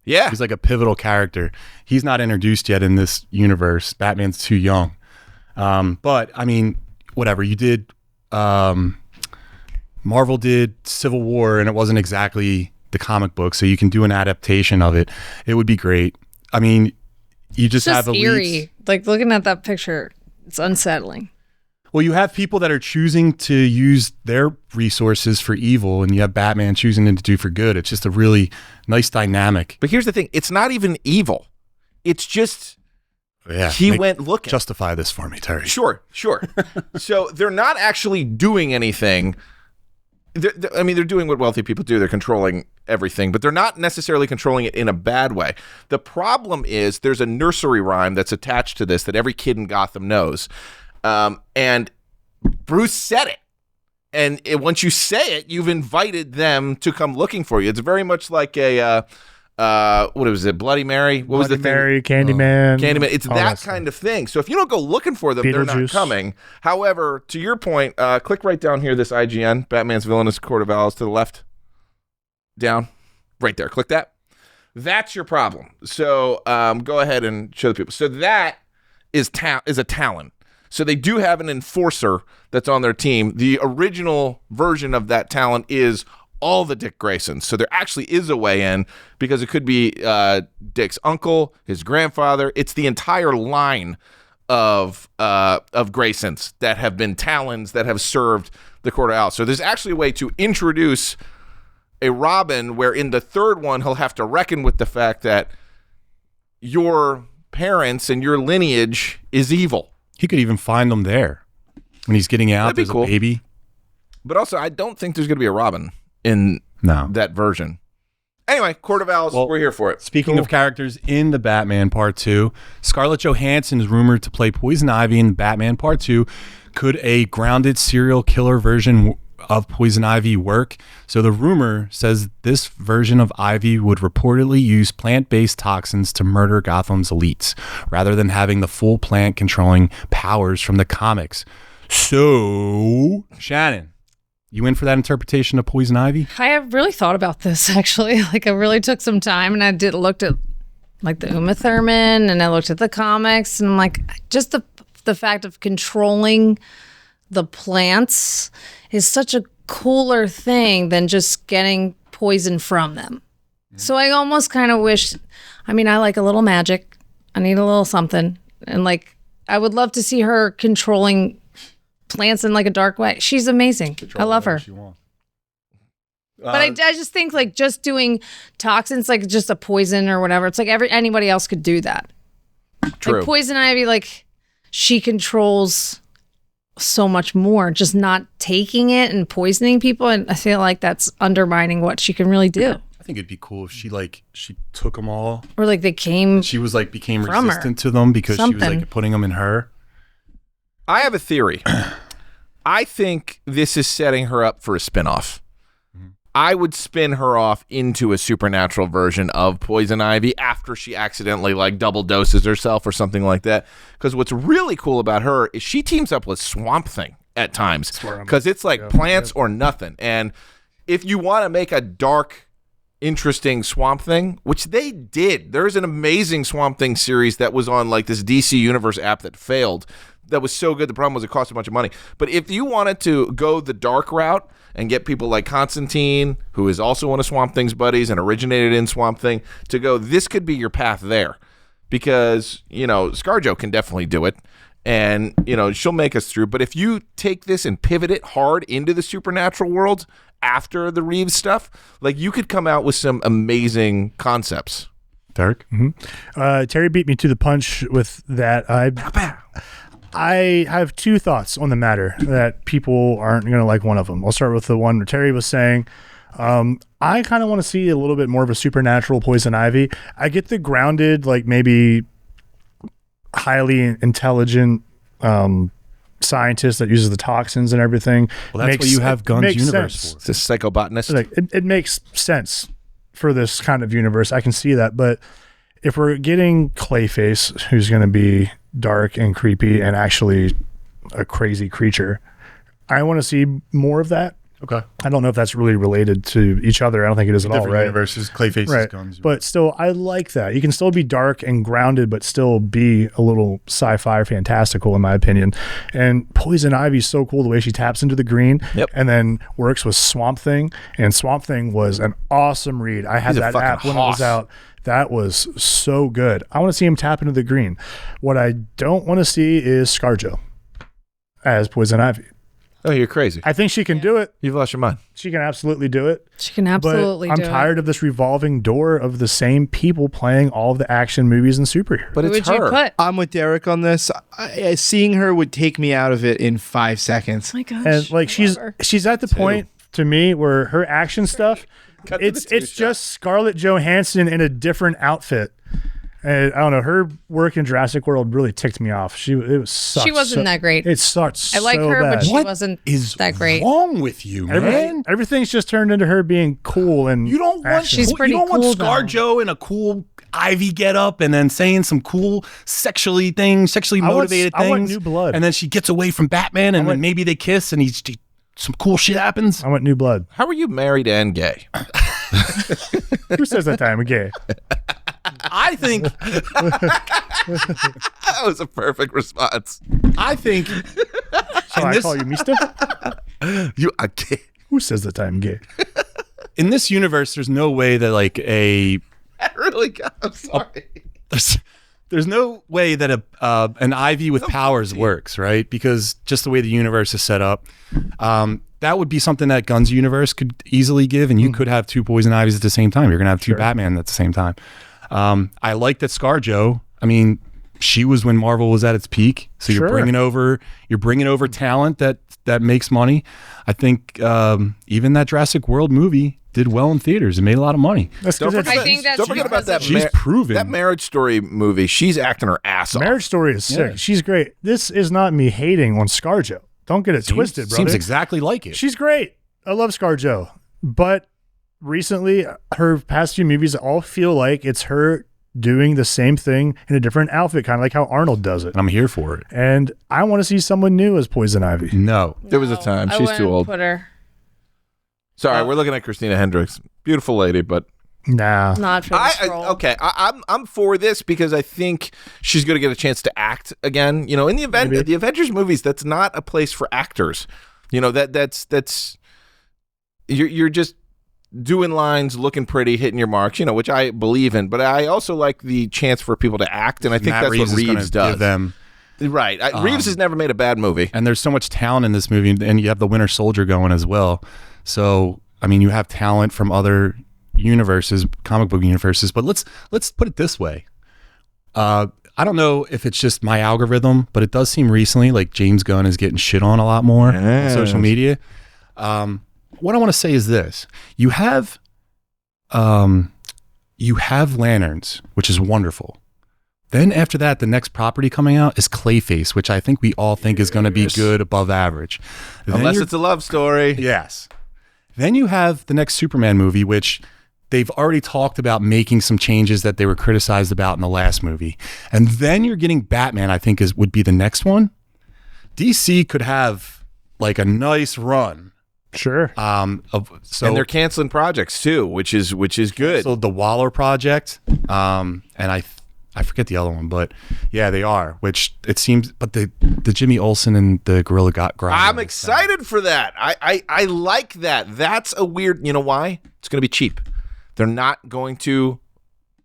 Yeah. He's like a pivotal character. He's not introduced yet in this universe. Batman's too young. But, I mean, whatever. You did... Marvel did Civil War, and it wasn't exactly the comic book, so you can do an adaptation of it. It would be great. I mean, you just have elites. Eerie. Like looking at that picture, it's unsettling. Well, you have people that are choosing to use their resources for evil, and you have Batman choosing to do for good. It's just a really nice dynamic. But here's the thing. It's not even evil. It's just... he went looking. Justify this for me, Terry. Sure. So they're not actually doing anything. I mean, they're doing what wealthy people do. They're controlling everything, but they're not necessarily controlling it in a bad way. The problem is there's a nursery rhyme that's attached to this that every kid in Gotham knows. And Bruce said it. And once you say it, you've invited them to come looking for you. It's very much like a what was it? Bloody Mary? What was the Mary, thing? Candyman. Candyman. It's all that kind of thing. So if you don't go looking for them, they're not Beetlejuice. coming. However, to your point, click right down here, this IGN, Batman's Villainous Court of Owls to the left. Down. Right there. Click that. That's your problem. So go ahead and show the people. So that is a Talon. So they do have an enforcer that's on their team. The original version of that Talon is all the Dick Graysons. So there actually is a way in because it could be Dick's uncle, his grandfather. It's the entire line of Graysons that have been Talons that have served the Court of Owls. So there's actually a way to introduce a Robin where in the third one he'll have to reckon with the fact that your parents and your lineage is evil. He could even find them there when he's getting out. That'd be There's cool. a baby. But also, I don't think there's going to be a Robin in that version. Anyway, Court of Owls, we're here for it. Speaking of characters in the Batman Part 2, Scarlett Johansson is rumored to play Poison Ivy in Batman Part 2. Could a grounded serial killer version of Poison Ivy work? So the rumor says this version of Ivy would reportedly use plant-based toxins to murder Gotham's elites, rather than having the full plant controlling powers from the comics. So, Shannon, you in for that interpretation of Poison Ivy? I have really thought about this actually. Like I really took some time and I looked at like the Uma Thurman and I looked at the comics and I'm like, just the fact of controlling the plants is such a cooler thing than just getting poison from them. So I almost kind of wish, I like a little magic. I need a little something. And like, I would love to see her controlling plants in like a dark way. She's amazing. I love her. But I just think like just doing toxins, like just a poison or whatever. It's like anybody else could do that. True. Like Poison Ivy, like she controls so much more, just not taking it and poisoning people. And I feel like that's undermining what she can really do. I think it'd be cool if she took them all. Or like they came. She was like became from resistant to them because she was Something. like putting them in her. I have a theory. I think this is setting her up for a spinoff. I would spin her off into a supernatural version of Poison Ivy after she accidentally like double doses herself or something like that. Because what's really cool about her is she teams up with Swamp Thing at times because it's like plants or nothing. And if you want to make a dark, interesting Swamp Thing, which they did, there's an amazing Swamp Thing series that was on like this DC Universe app that failed. That was so good. The problem was it cost a bunch of money. But if you wanted to go the dark route and get people like Constantine, who is also one of Swamp Thing's buddies and originated in Swamp Thing, to go, this could be your path there. Because, ScarJo can definitely do it. And, she'll make us through. But if you take this and pivot it hard into the supernatural world after the Reeves stuff, like you could come out with some amazing concepts. Derek? Terry beat me to the punch with that. I have two thoughts on the matter that people aren't going to like one of them. I'll start with the one where Terry was saying, I kind of want to see a little bit more of a supernatural Poison Ivy. I get the grounded, like maybe highly intelligent scientist that uses the toxins and everything. Well, that's what you have Gunn's universe for. It's a psychobotanist. Like, it makes sense for this kind of universe. I can see that. But if we're getting Clayface, who's going to be dark and creepy and actually a crazy creature, I want to see more of that. Okay. I don't know if that's really related to each other. I don't think it is at all, Different right? universes, Clayface is Guns. But still, I like that. You can still be dark and grounded, but still be a little sci-fi or fantastical, in my opinion. And Poison Ivy is so cool the way she taps into the green and then works with Swamp Thing. And Swamp Thing was an awesome read. I had that app when it was out. That was so good. I want to see him tap into the green. What I don't want to see is ScarJo as Poison Ivy. Oh, you're crazy. I think she can do it. You've lost your mind. She can absolutely do it. She can absolutely do it. I'm tired of this revolving door of the same people playing all of the action movies and superheroes. But Who it's would her. you put? I'm with Derek on this. Seeing her would take me out of it in 5 seconds. Oh my gosh. And like she's at the point to me where her action stuff, Cut to the it's just Scarlett Johansson in a different outfit. And I don't know, her work in Jurassic World really ticked me off. She wasn't that great. It sucked. I like so her, bad. but she What wasn't is that great. wrong with you, man? Everything's just turned into her being cool and You don't want action. She's pretty you don't want cool, though. ScarJo in a cool Ivy get up and then saying some cool sexually motivated I want things. New Blood. And then she gets away from Batman and then maybe they kiss and some cool shit happens. I want New Blood. How are you married and gay? Who says that I'm gay? I think That was a perfect response. So I call you Mister? You are gay. Who says that I'm gay? in this universe, there's no way that like I'm sorry. there's no way that an Ivy with powers works, right? Because just the way the universe is set up, that would be something that Gunn's universe could easily give, and you could have two Poison Ivies at the same time. You're gonna have two Batman at the same time. I like that ScarJo. I mean, she was when Marvel was at its peak. So you're bringing over talent that makes money. I think even that Jurassic World movie did well in theaters. It made a lot of money. Don't forget about that. She's proven that Marriage Story movie. She's acting her ass off. Marriage Story is sick. She's great. This is not me hating on ScarJo. Don't get it twisted, brother. Seems exactly like it. She's great. I love ScarJo. But recently, her past few movies all feel like it's her doing the same thing in a different outfit, kind of like how Arnold does it. I'm here for it. And I want to see someone new as Poison Ivy. No. There was a time. I She's too wouldn't old. Put her Sorry, we're looking at Christina Hendricks. Beautiful lady, but Nah. not for this role. okay. I'm for this because I think she's going to get a chance to act again. You know, in the Avengers movies, that's not a place for actors. You know, that's you're just doing lines, looking pretty, hitting your marks, you know, which I believe in. But I also like the chance for people to act, and I think Matt that's Reeves what is gonna Reeves does. give them. Right. Reeves has never made a bad movie. And there's so much talent in this movie, and you have the Winter Soldier going as well. So, I mean, you have talent from other universes, comic book universes. But let's put it this way. I don't know if it's just my algorithm, but it does seem recently like James Gunn is getting shit on a lot more on social media. What I want to say is this: you have Lanterns, which is wonderful. Then after that, the next property coming out is Clayface, which I think we all think is going to be good, above average. Unless it's a love story. Yes. Then you have the next Superman movie, which they've already talked about making some changes that they were criticized about in the last movie. And then you're getting Batman, I think would be the next one. DC could have like a nice run. Sure. And they're canceling projects too, which is good. So the Waller project, and I forget the other one, but yeah, they are. Which it seems, but the Jimmy Olsen and the Gorilla got. I'm excited for that. I like that. That's a weird. You know why? It's going to be cheap. They're not going to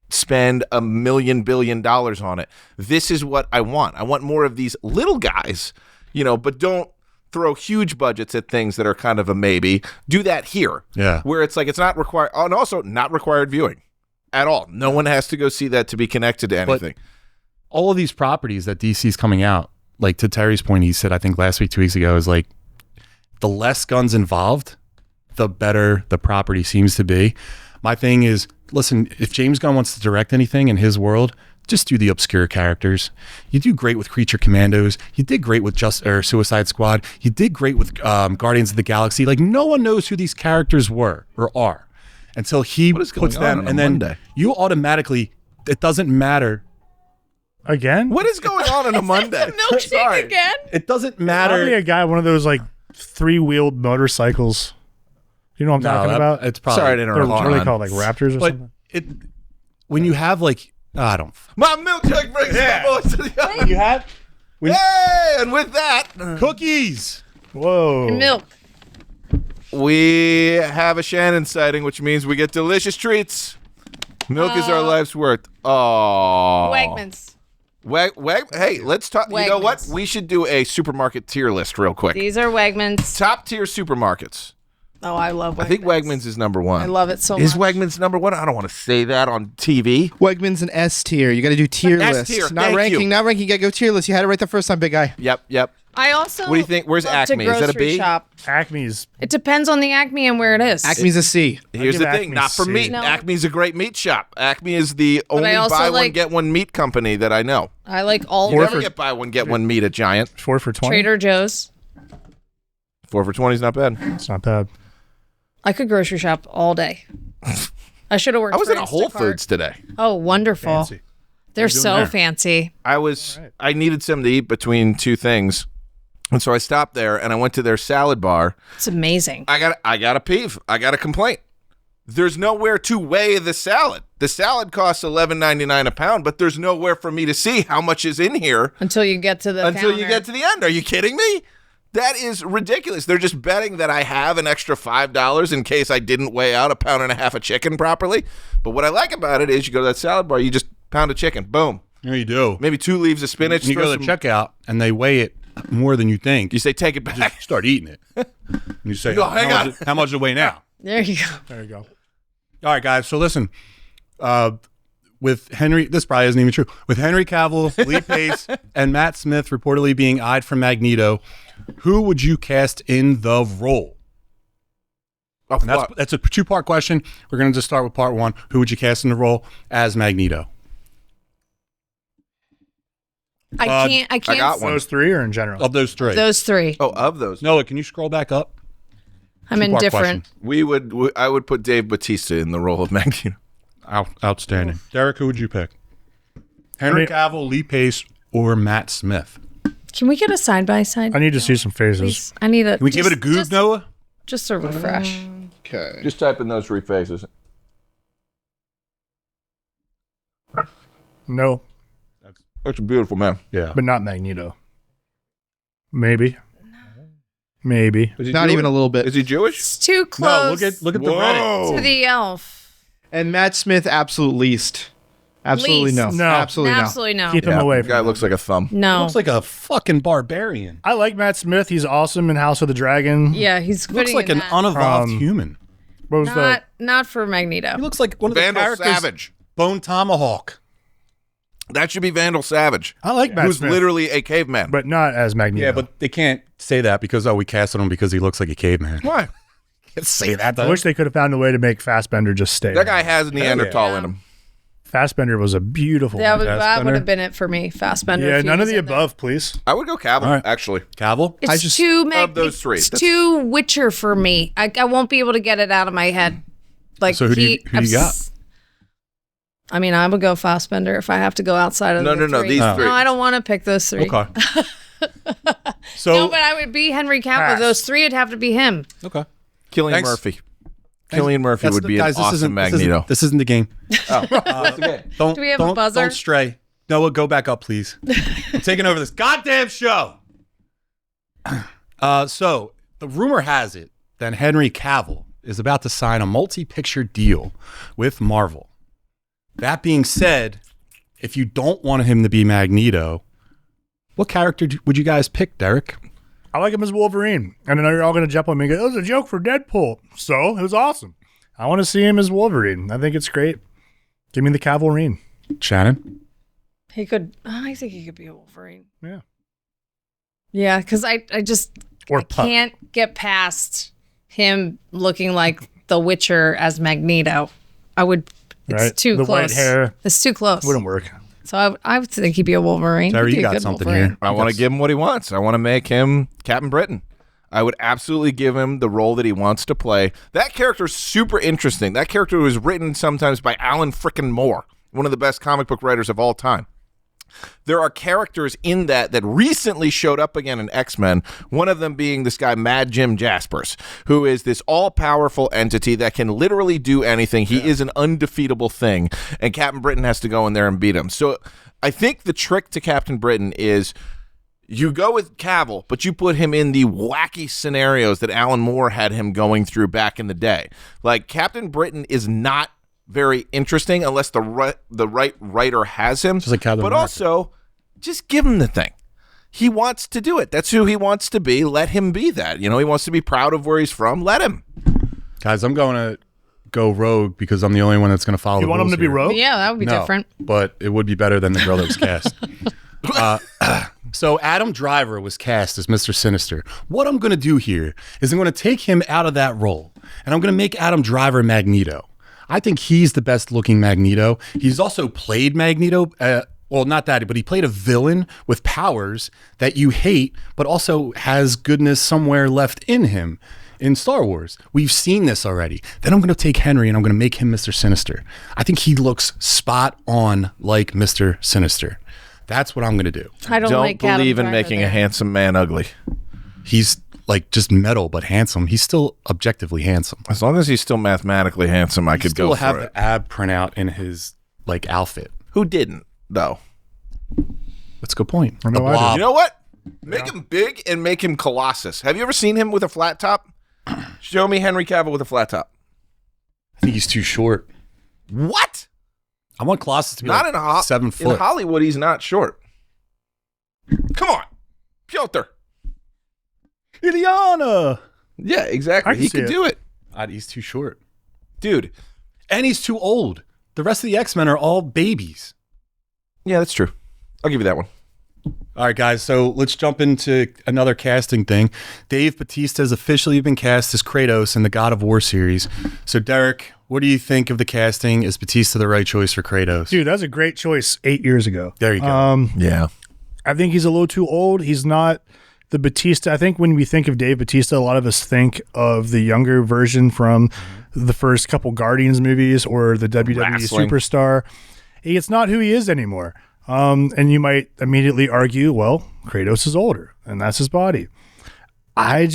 spend $1 billion on it. This is what I want. I want more of these little guys, you know, but don't throw huge budgets at things that are kind of a maybe. Do that here. Yeah. Where it's like it's not required, and also not required viewing at all. No one has to go see that to be connected to anything. But all of these properties that DC's coming out, like to Terry's point, he said, I think last week, 2 weeks ago, is like the less guns involved, the better the property seems to be. My thing is, listen, if James Gunn wants to direct anything in his world, just do the obscure characters. You do great with Creature Commandos. You did great with Suicide Squad. You did great with Guardians of the Galaxy. Like, no one knows who these characters were or are until he puts them, and then you automatically, it doesn't matter. Again? What is going on a Monday? Milkshake again? It doesn't matter. Probably a guy, one of those like 3-wheeled motorcycles. You know what I'm talking about? It's probably Sorry to interrupt. What are they called, like Raptors or but something? when you have like, I don't. My milkshake brings my voice to the other. You have Hey, and with that, cookies. Whoa. And milk. we have a Shannon sighting, which means we get delicious treats. Milk is our life's worth. Oh, Wegmans. Hey, let's talk. You know what? Wegmans. We should do a supermarket tier list real quick. These are Wegmans. Top tier supermarkets. Oh, I love Wegmans. I think Wegmans is number one. I love it so Is much. Wegmans number one? I don't want to say that on TV. Wegmans an S tier. You got to do tier S tier, list. Not thank ranking. you. Not ranking. You got to go tier list. You had it right the first time, big guy. Yep. I also What do you think? Where's love to Acme? Is that a grocery B? Shop. Acme's. It depends on the Acme and where it is. Acme's a C. Here's give the thing, Acme not for C. meat. No. Acme's a great meat shop. Acme is the only I also buy one, like- get one meat company that I know. I like all You Or never for- get buy one, get one meat at Giant. 4 for 20. Trader Joe's. 4 for 20 is not bad. It's not bad. I could grocery shop all day. I should have worked. I was for in a Whole Instacart. Foods today. Oh, wonderful! Fancy. They're doing so there? fancy. I needed something to eat between two things. And so I stopped there and I went to their salad bar. It's amazing. I got a peeve. I got a complaint. There's nowhere to weigh the salad. The salad costs $11.99 a pound, but there's nowhere for me to see how much is in here Until you get to the until you counter. get to the end. Are you kidding me? That is ridiculous. They're just betting that I have an extra $5 in case I didn't weigh out a pound and a half of chicken properly. But what I like about it is you go to that salad bar, you just pound a chicken, boom. There you do. Maybe 2 leaves of spinach. And you throw go to the some- checkout and they weigh it more than you think. You say, take it back. You start eating it. And you say, No, hang on. How much does it weigh now? There you go. There you go. All right, guys. So listen, with Henry, this probably isn't even true. With Henry Cavill, Lee Pace, and Matt Smith reportedly being eyed for Magneto, who would you cast in the role? Of And what? that's a two-part question. We're going to just start with part one. Who would you cast in the role as Magneto? I can't. I got one. Those 3 or in general? Of those three. Those 3. Oh, of those. Noah, can you scroll back up? I'm Two-part indifferent. I would put Dave Bautista in the role of Magneto. Outstanding. Derek, who would you pick? Henry Cavill, Lee Pace, or Matt Smith? Can we get a side by side? I need to see some faces. Please. I need a. Can we give it a goog, Noah? Just a refresh. Okay. Just type in those 3 faces. No, That's a beautiful man. Yeah. but not Magneto. Maybe. Maybe. Is he Not Jewish? even a little bit. Is he Jewish? It's too No, close. look at the Reddit. to the elf. And Matt Smith, absolute least. Absolutely no. Least. No. Absolutely no. Absolutely no. Keep him Yeah, away the from guy him. looks like a thumb. No. Looks like a fucking barbarian. I like Matt Smith. He's awesome in House of the Dragon. Yeah, he's Looks fitting like in an that. unevolved human. What was Not for Magneto. He looks like one of the Vandal characters. Savage. Bone Tomahawk. That should be Vandal Savage, I like Matt who's Smith, literally a caveman. but not as Magneto. Yeah, but they can't say that because we casted him because he looks like a caveman. Why? Can't say that. I wish they could have found a way to make Fassbender just stay. That guy has Neanderthal yeah. in him. Fassbender was a beautiful. That would Fassbender. have been it for me. Fassbender. yeah, if he none of was the in there. above, please. I would go Cavill, All right. actually. Cavill. It's too Of those 3. It's That's- too Witcher for me. I won't be able to get it out of my head. Like So who do you got? I mean, I would go Fassbender if I have to go outside of No, the no, three. these Oh. 3. No, I don't want to pick those 3. Okay. So No, but I would be Henry Cavill. Pass. Those 3 would have to be him. okay. Killian Thanks. Murphy. Killian Murphy That's would the- be guys, an awesome Magneto. This isn't the game. Don't. Do we have a don't, buzzer? Don't stray. Noah, go back up, please. I'm taking over this goddamn show. So the rumor has it that Henry Cavill is about to sign a multi-picture deal with Marvel. That being said, if you don't want him to be Magneto, what character would you guys pick, Derek? I like him as Wolverine. And I know you're all going to jump on me and go, "It was a joke for Deadpool." So it was awesome. I want to see him as Wolverine. I think it's great. Give me the Cavalrine. Shannon? He could. I think he could be a Wolverine. Yeah. Yeah, because I just Or I Puck. can't get past him looking like the Witcher as Magneto. I would. It's Right. too The close. white hair. It's too close. Wouldn't work. So I would think he'd be a Wolverine. Terry, He'd you be a got good something Wolverine. here. I want to give him what he wants. I want to make him Captain Britain. I would absolutely give him the role that he wants to play. That character's super interesting. That character was written sometimes by Alan frickin' Moore, one of the best comic book writers of all time. There are characters in that recently showed up again in X-Men, one of them being this guy, Mad Jim Jaspers, who is this all-powerful entity that can literally do anything. He is an undefeatable thing, and Captain Britain has to go in there and beat him. So I think the trick to Captain Britain is you go with Cavill, but you put him in the wacky scenarios that Alan Moore had him going through back in the day. Like, Captain Britain is not very interesting unless the right writer has him. Just like Captain but America. also, just give him the thing. he wants to do it. That's who he wants to be. Let him be that. You know, he wants to be proud of where he's from. Let him. Guys, I'm going to go rogue because I'm the only one that's going to follow. You want him to be rogue? Yeah, that would be different. But it would be better than the girl that was cast. So Adam Driver was cast as Mr. Sinister. What I'm going to do here is I'm going to take him out of that role, and I'm going to make Adam Driver Magneto. I think he's the best looking Magneto. He's also played Magneto. Well, not that, but he played a villain with powers that you hate, but also has goodness somewhere left in him in Star Wars. We've seen this already. Then I'm going to take Henry and I'm going to make him Mr. Sinister. I think he looks spot on like Mr. Sinister. That's what I'm going to do. I don't like Adam believe in Driver making there. a handsome man ugly. He's like just metal, but handsome. He's still objectively handsome. As long as he's still mathematically handsome, I could Still go have for it. the ab printout in his like outfit. Who didn't, though? That's a good point. I know The I did. Blob. You know what? Make him big and make him Colossus. Have you ever seen him with a flat top? Show me Henry Cavill with a flat top. I think he's too short. What? I want Colossus to be Not like in 7 In foot. Hollywood, he's not short. Come on. Piotr. Ileana. Yeah, exactly. I can He see could it. do it. He's too short. Dude. And he's too old. The rest of the X-Men are all babies. Yeah, that's true. I'll give you that one. All right, guys, so let's jump into another casting thing. Dave Bautista has officially been cast as Kratos in the God of War series. So, Derek, what do you think of the casting? Is Bautista the right choice for Kratos? Dude, that was a great choice 8 years ago. There you go. Yeah. I think he's a little too old. He's not the Bautista. I think when we think of Dave Bautista, a lot of us think of the younger version from the first couple Guardians movies or the WWE Wrestling. superstar. It's not who he is anymore. And you might immediately argue, well, Kratos is older and that's his body. I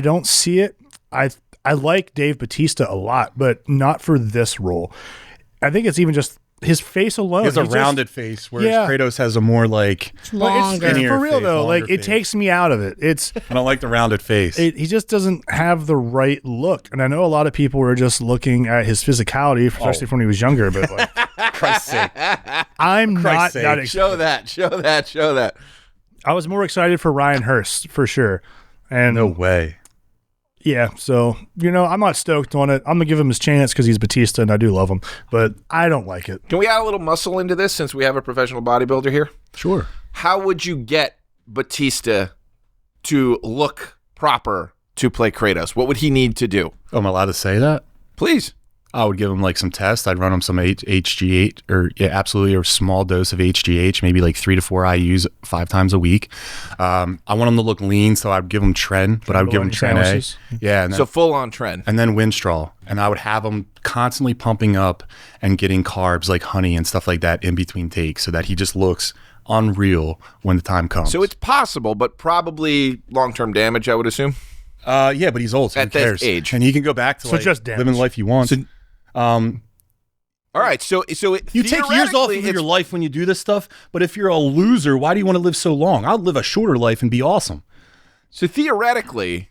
don't see it. I like Dave Bautista a lot, but not for this role. I think it's even just his face alone. He has a He just- rounded face, whereas Yeah. Kratos has a more like, Longer. It's Skinnier for real face, though. Like longer it face. takes me out of it. It's I don't like the rounded face. he just doesn't have the right look. And I know a lot of people were just looking at his physicality, especially from when he was younger. But like, Christ's sake. I'm not Christ's that sake. excited. Show that. I was more excited for Ryan Hurst for sure. And No way. yeah, so I'm not stoked on it. I'm gonna give him his chance because he's Bautista and I do love him, but I don't like it. Can we add a little muscle into this since we have a professional bodybuilder here? Sure. How would you get Bautista to look proper to play Kratos? What would he need to do? Oh, am I allowed to say that? Please. I would give him like some tests. I'd run him some HGH absolutely, or a small dose of HGH, maybe like 3 to 4 IUs 5 times a week. I want him to look lean, so I'd give him Tren, but I would give him Tren A. Sandwiches. Yeah, and then, So full on trend. and then Winstraw. And I would have him constantly pumping up and getting carbs like honey and stuff like that in between takes so that he just looks unreal when the time comes. So it's possible, but probably long-term damage, I would assume. yeah, but he's old, so At who this cares? age. And he can go back to So like, just living damage. the life he wants. All right, so You take years off of your life when you do this stuff, but if you're a loser, why do you want to live so long? I'll live a shorter life and be awesome. So theoretically,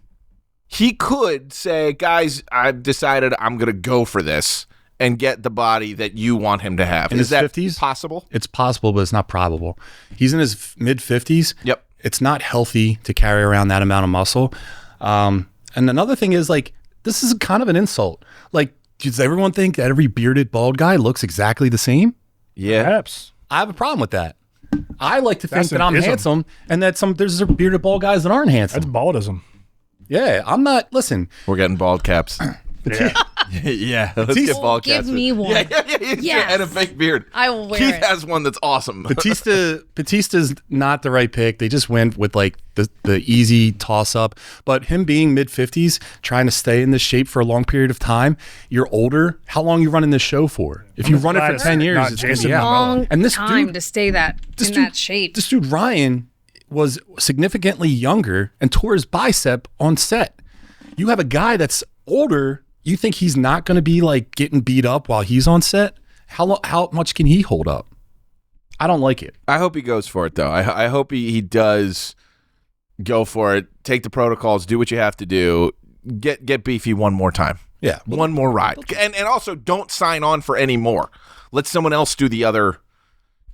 he could say, guys, I've decided I'm going to go for this and get the body that you want him to have. In Is his that 50s? possible? It's possible, but it's not probable. He's in his mid-50s. Yep. It's not healthy to carry around that amount of muscle. And another thing is, like, this is kind of an insult. Like, does everyone think that every bearded bald guy looks exactly the same? Yeah. Perhaps. I have a problem with that. I like to think That's that an I'm ism. handsome and that there's bearded bald guys that aren't handsome. That's baldism. Yeah, I'm not. Listen, We're getting bald caps. Yeah. Yeah, let's get bald Give caps. me one. Yeah. Yes. And a fake beard. I will wear Keith it. has one that's awesome. Batista's not the right pick. They just went with like the easy toss up. But him being mid 50s, trying to stay in this shape for a long period of time, you're older. How long you running this show for? If you run it for 10 years, not it's gonna Jason be out. Long And this time dude- to stay in that shape. This dude Ryan was significantly younger and tore his bicep on set. You have a guy that's older. You think he's not going to be like getting beat up while he's on set? How much can he hold up? I don't like it. I hope he goes for it, though. I hope he does go for it. Take the protocols. Do what you have to do. Get beefy one more time. Yeah. One more ride. And also, don't sign on for any more. Let someone else do the other,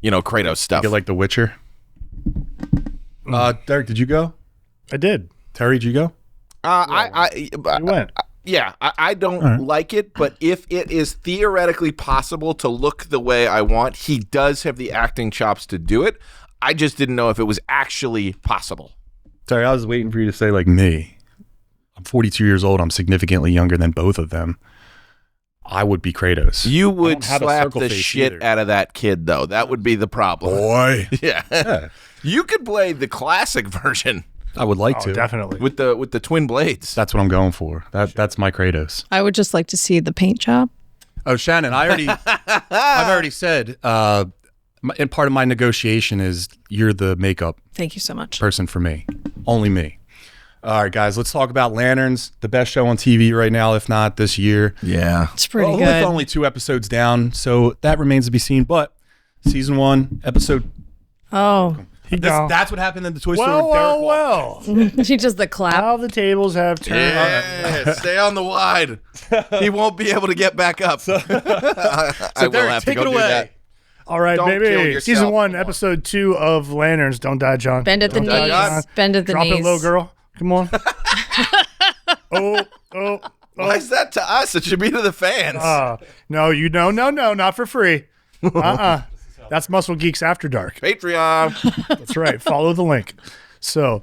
Kratos stuff. Get like The Witcher. Derek, did you go? I did. Terry, did you go? I went. Yeah, I don't like it, but if it is theoretically possible to look the way I want, he does have the acting chops to do it. I just didn't know if it was actually possible. Terry, I was waiting for you to say like me. I'm 42 years old. I'm significantly younger than both of them. I would be Kratos. You would don't have a slap circle the face shit either. out of that kid, though. That would be the problem. Boy. Yeah. You could play the classic version I would like to. Definitely. with the twin blades. That's what I'm going for. That's my Kratos. I would just like to see the paint job. Oh, Shannon, I've already said, and part of my negotiation is you're the makeup Thank you so much. person for me. Only me. All right, guys, let's talk about Lanterns, the best show on TV right now, if not this year. Yeah. It's pretty With good. only 2 episodes down, so that remains to be seen. But season 1, episode... Oh, That's what happened in the Toy Story. Well. she just the clap. How the tables have turned. Yeah, stay on the wide. He won't be able to get back up. I will Derek, have to take go it do away. that. All right, Don't kill baby. yourself. Season 1, Come on. episode 2 of Lanterns. Don't die, John. Bend at the Don't die, John. knees. Bend at the Drop knees. it low, girl. Come on. Oh. Why is that to us? It should be to the fans. No, no, not for free. That's Muscle Geeks After Dark. Patreon. That's right. Follow the link. So,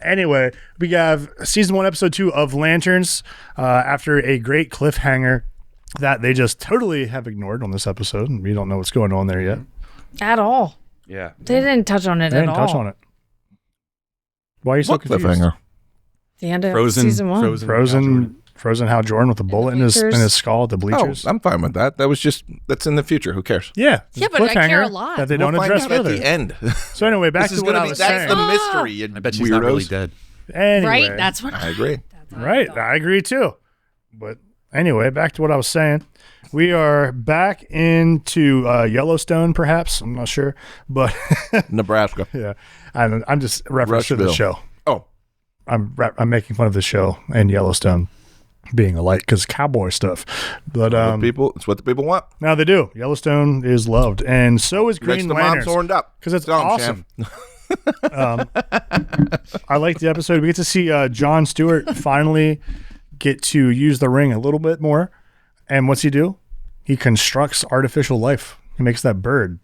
anyway, we have season 1, episode 2 of Lanterns after a great cliffhanger that they just totally have ignored on this episode, and we don't know what's going on there yet. At all. Yeah. They didn't touch on it They at didn't all. touch on it. Why are you so What confused? cliffhanger? The end of Frozen. season 1. Frozen Hal Jordan with a bullet in bleachers. his skull at the Oh, bleachers. I'm fine with that. That's in the future. Who cares? Yeah. it's Yeah, a but I care a cliffhanger lot. That they We'll don't find address out at further. the end. So anyway, back This to is what gonna I be was that's saying. the mystery. You I bet she's weirdos. not really dead. Anyway, Right? That's what I agree. right. I agree too. But anyway, back to what I was saying. We are back into Yellowstone, perhaps. I'm not sure, but Nebraska. yeah, I'm just reference to the Rushville. show. Oh, I'm making fun of the show and Yellowstone being alike because cowboy stuff. But it's what the people want. now they do. Yellowstone is loved, and so is Makes Green the moms Lanterns horned up. because it's Tell 'em, awesome. Sham. I like the episode. We get to see Jon Stewart finally get to use the ring a little bit more. And what's he do? He constructs artificial life. He makes that bird,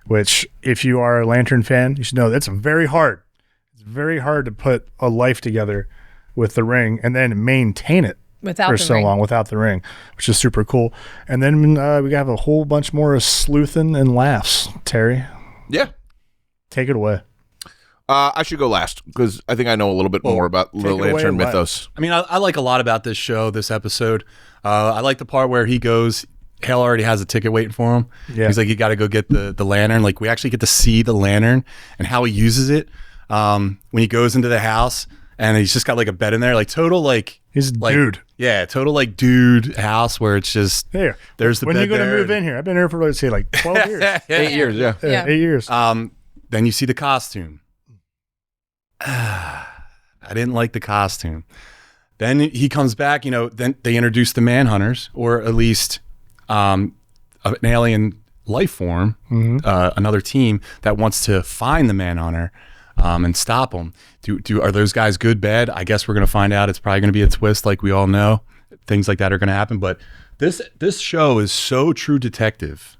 which if you are a Lantern fan, you should know that's very hard. It's very hard to put a life together with the ring and then maintain it Without for the so ring. long without the ring, which is super cool. And then we have a whole bunch more of sleuthing and laughs. Terry, Yeah. take it away. I should go last because I think I know a little bit more about the take it away Lantern and what? mythos. I mean, I like a lot about this show, this episode. I like the part where he goes, Hale already has a ticket waiting for him. Yeah. He's like, you got to go get the lantern. Like, we actually get to see the lantern and how he uses it when he goes into the house and he's just got like a bed in there, like total like He's a like, dude. Yeah, total like dude house where it's just Here. there's the When bed are you going to there. move in here? I've been here for, let's say, like 12 years. 8 years, yeah. Yeah. 8 years. Then you see the costume. I didn't like the costume. Then he comes back, then they introduce the Manhunters, or at least an alien life form, another team that wants to find the Manhunter and stop him. Are those guys good, bad? I guess we're going to find out. It's probably going to be a twist, like we all know. Things like that are going to happen. But this show is so true detective.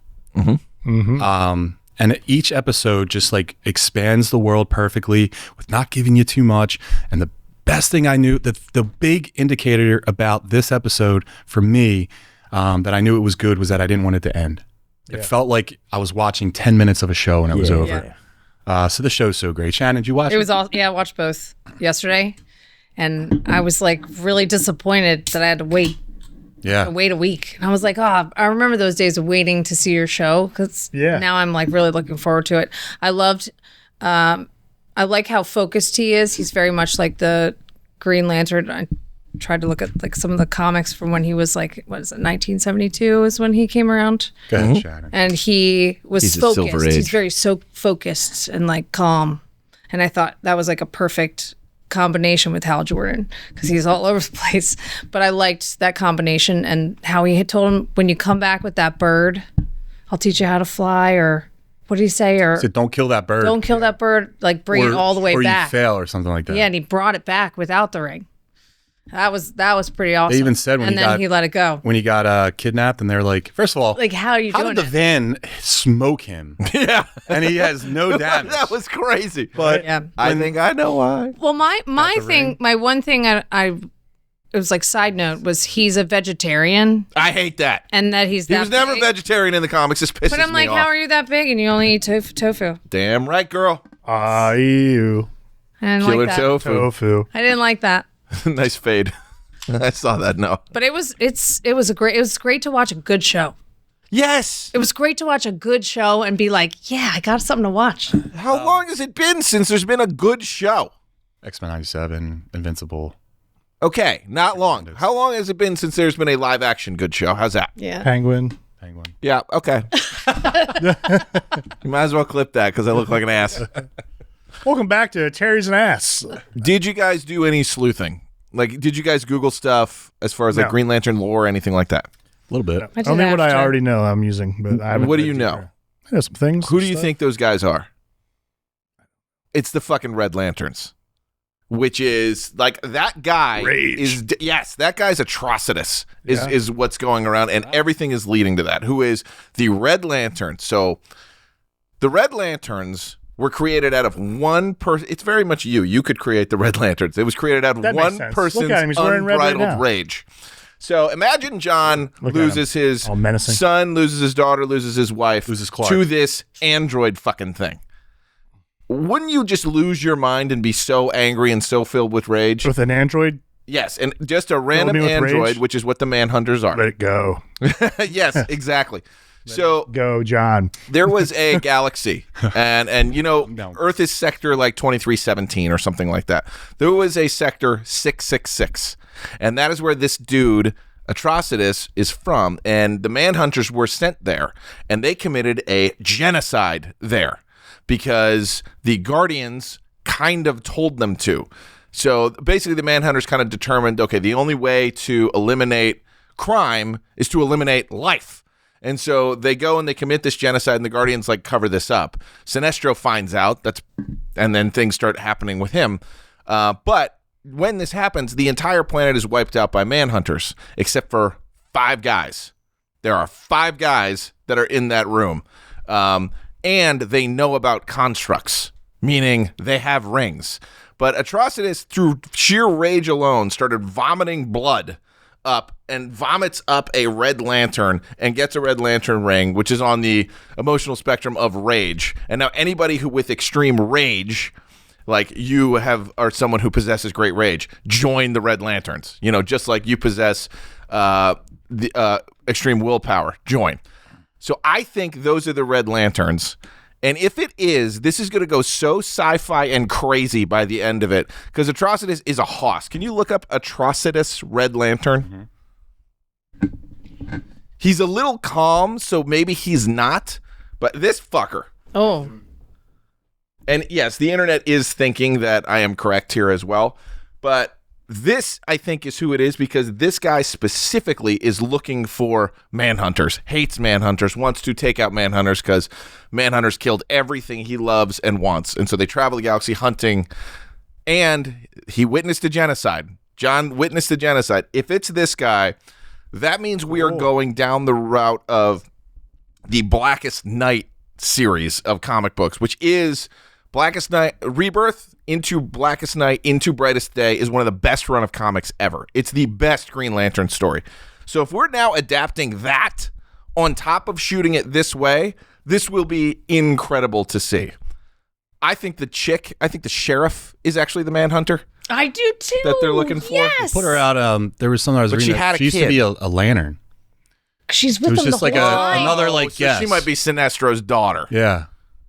And each episode just like expands the world perfectly with not giving you too much. And the best thing I knew, the big indicator about this episode for me that I knew it was good was that I didn't want it to end. It felt like I was watching 10 minutes of a show and it was over. So the show's so great. Shannon, did you watch it? It was all, yeah, I watched both yesterday. And I was like really disappointed that I had to wait a week. And I was like, I remember those days of waiting to see your show because now I'm like really looking forward to it. I loved, I like how focused he is. He's very much like the Green Lantern. I tried to look at like some of the comics from when he was like, 1972 is when he came around. Go ahead, Shannon. And he was He's a Silver focused. Age. He's very focused and like calm. And I thought that was like a perfect combination with Hal Jordan because he's all over the place. But I liked that combination and how he had told him, when you come back with that bird, I'll teach you how to fly, or what did he say? Or He said, don't kill that bird. don't kill that bird. Like bring it all the way or back. you fail or something like that. Yeah, and he brought it back without the ring. That was pretty awesome. They even said when he let it go. When he got kidnapped, and they're like, first of all, Like, how are you how doing did the van smoke him? Yeah. And he has no damage. That was crazy. But Yeah. I think I know why. Well, my one thing it was like side note was he's a vegetarian I hate that. and that he's He that was never big. vegetarian in the comics. This pisses But I'm like, me how off. are you that big and you only eat tofu? Damn right, girl. Ew. I didn't Killer like that. Tofu. I didn't like that. Nice fade. I saw that. No. But it was great to watch a good show. Yes. It was great to watch a good show and be like, yeah, I got something to watch. How long has it been since there's been a good show? X-Men 97, Invincible. Okay, not long. How long has it been since there's been a live action good show? How's that? Yeah. Penguin. Yeah, okay. You might as well clip that because I look like an ass. Welcome back to Terry's an Ass. Did you guys do any sleuthing? Like, did you guys Google stuff as far as like No. Green Lantern lore or anything like that? A little bit. I did Only what I after. already know I'm using, but I haven't. What do read you know? deeper. I know some things. Who do you stuff. think those guys are? It's the fucking Red Lanterns, which is like that guy Rage. is yes, that guy's Atrocitus Yeah. is what's going around, and everything is leading to that. Who is the Red Lantern? So the Red Lanterns were created out of one person. It's very much you. You could create the Red Lanterns. It was created out of That makes one sense. person's Look at him. He's wearing red right unbridled now. rage. So imagine John Look at loses his All menacing. son, loses his daughter, loses his wife, Loses Clark. to this android fucking thing. Wouldn't you just lose your mind and be so angry and so filled with rage? With an android, Yes, and just a random me with android, rage? which is what the Manhunters are. let it go. Yes, exactly. So Go, John. there was a galaxy, and you know, No. Earth is sector like 2317 or something like that. There was a sector 666, and that is where this dude Atrocitus is from, and the Manhunters were sent there, and they committed a genocide there because the Guardians kind of told them to. So basically the Manhunters kind of determined, okay, the only way to eliminate crime is to eliminate life. And so they go and they commit this genocide, and the Guardians like cover this up. Sinestro finds out, and then things start happening with him. But when this happens, the entire planet is wiped out by Manhunters, except for 5 guys. There are 5 guys that are in that room, and they know about constructs, meaning they have rings. But Atrocitus, through sheer rage alone, started vomiting blood up and vomits up a Red Lantern and gets a Red Lantern ring, which is on the emotional spectrum of rage. And now anybody who with extreme rage, like you are someone who possesses great rage, join the Red Lanterns. You know, just like you possess the extreme willpower, join. So I think those are the Red Lanterns. And if it is, this is going to go so sci-fi and crazy by the end of it, because Atrocitus is a hoss. Can you look up Atrocitus Red Lantern? Mm-hmm. He's a little calm, so maybe he's not, but this fucker. Oh, And yes, the internet is thinking that I am correct here as well, but this, I think, is who it is, because this guy specifically is looking for Manhunters, hates Manhunters, wants to take out Manhunters because Manhunters killed everything he loves and wants. And so they travel the galaxy hunting, and he witnessed a genocide. John witnessed a genocide. If it's this guy, that means we are going down the route of the Blackest Night series of comic books, which is Blackest Night Rebirth into Blackest Night into Brightest Day is one of the best run of comics ever. It's the best Green Lantern story. So if we're now adapting that on top of shooting it this way, this will be incredible to see. I think the sheriff is actually the Manhunter I do too. that they're looking for. Yes. Put her out. There was something I was But reading. she had a She used kid. to be a lantern. She's It with was them just the like whole time. another like So guess. she might be Sinestro's daughter. Yeah.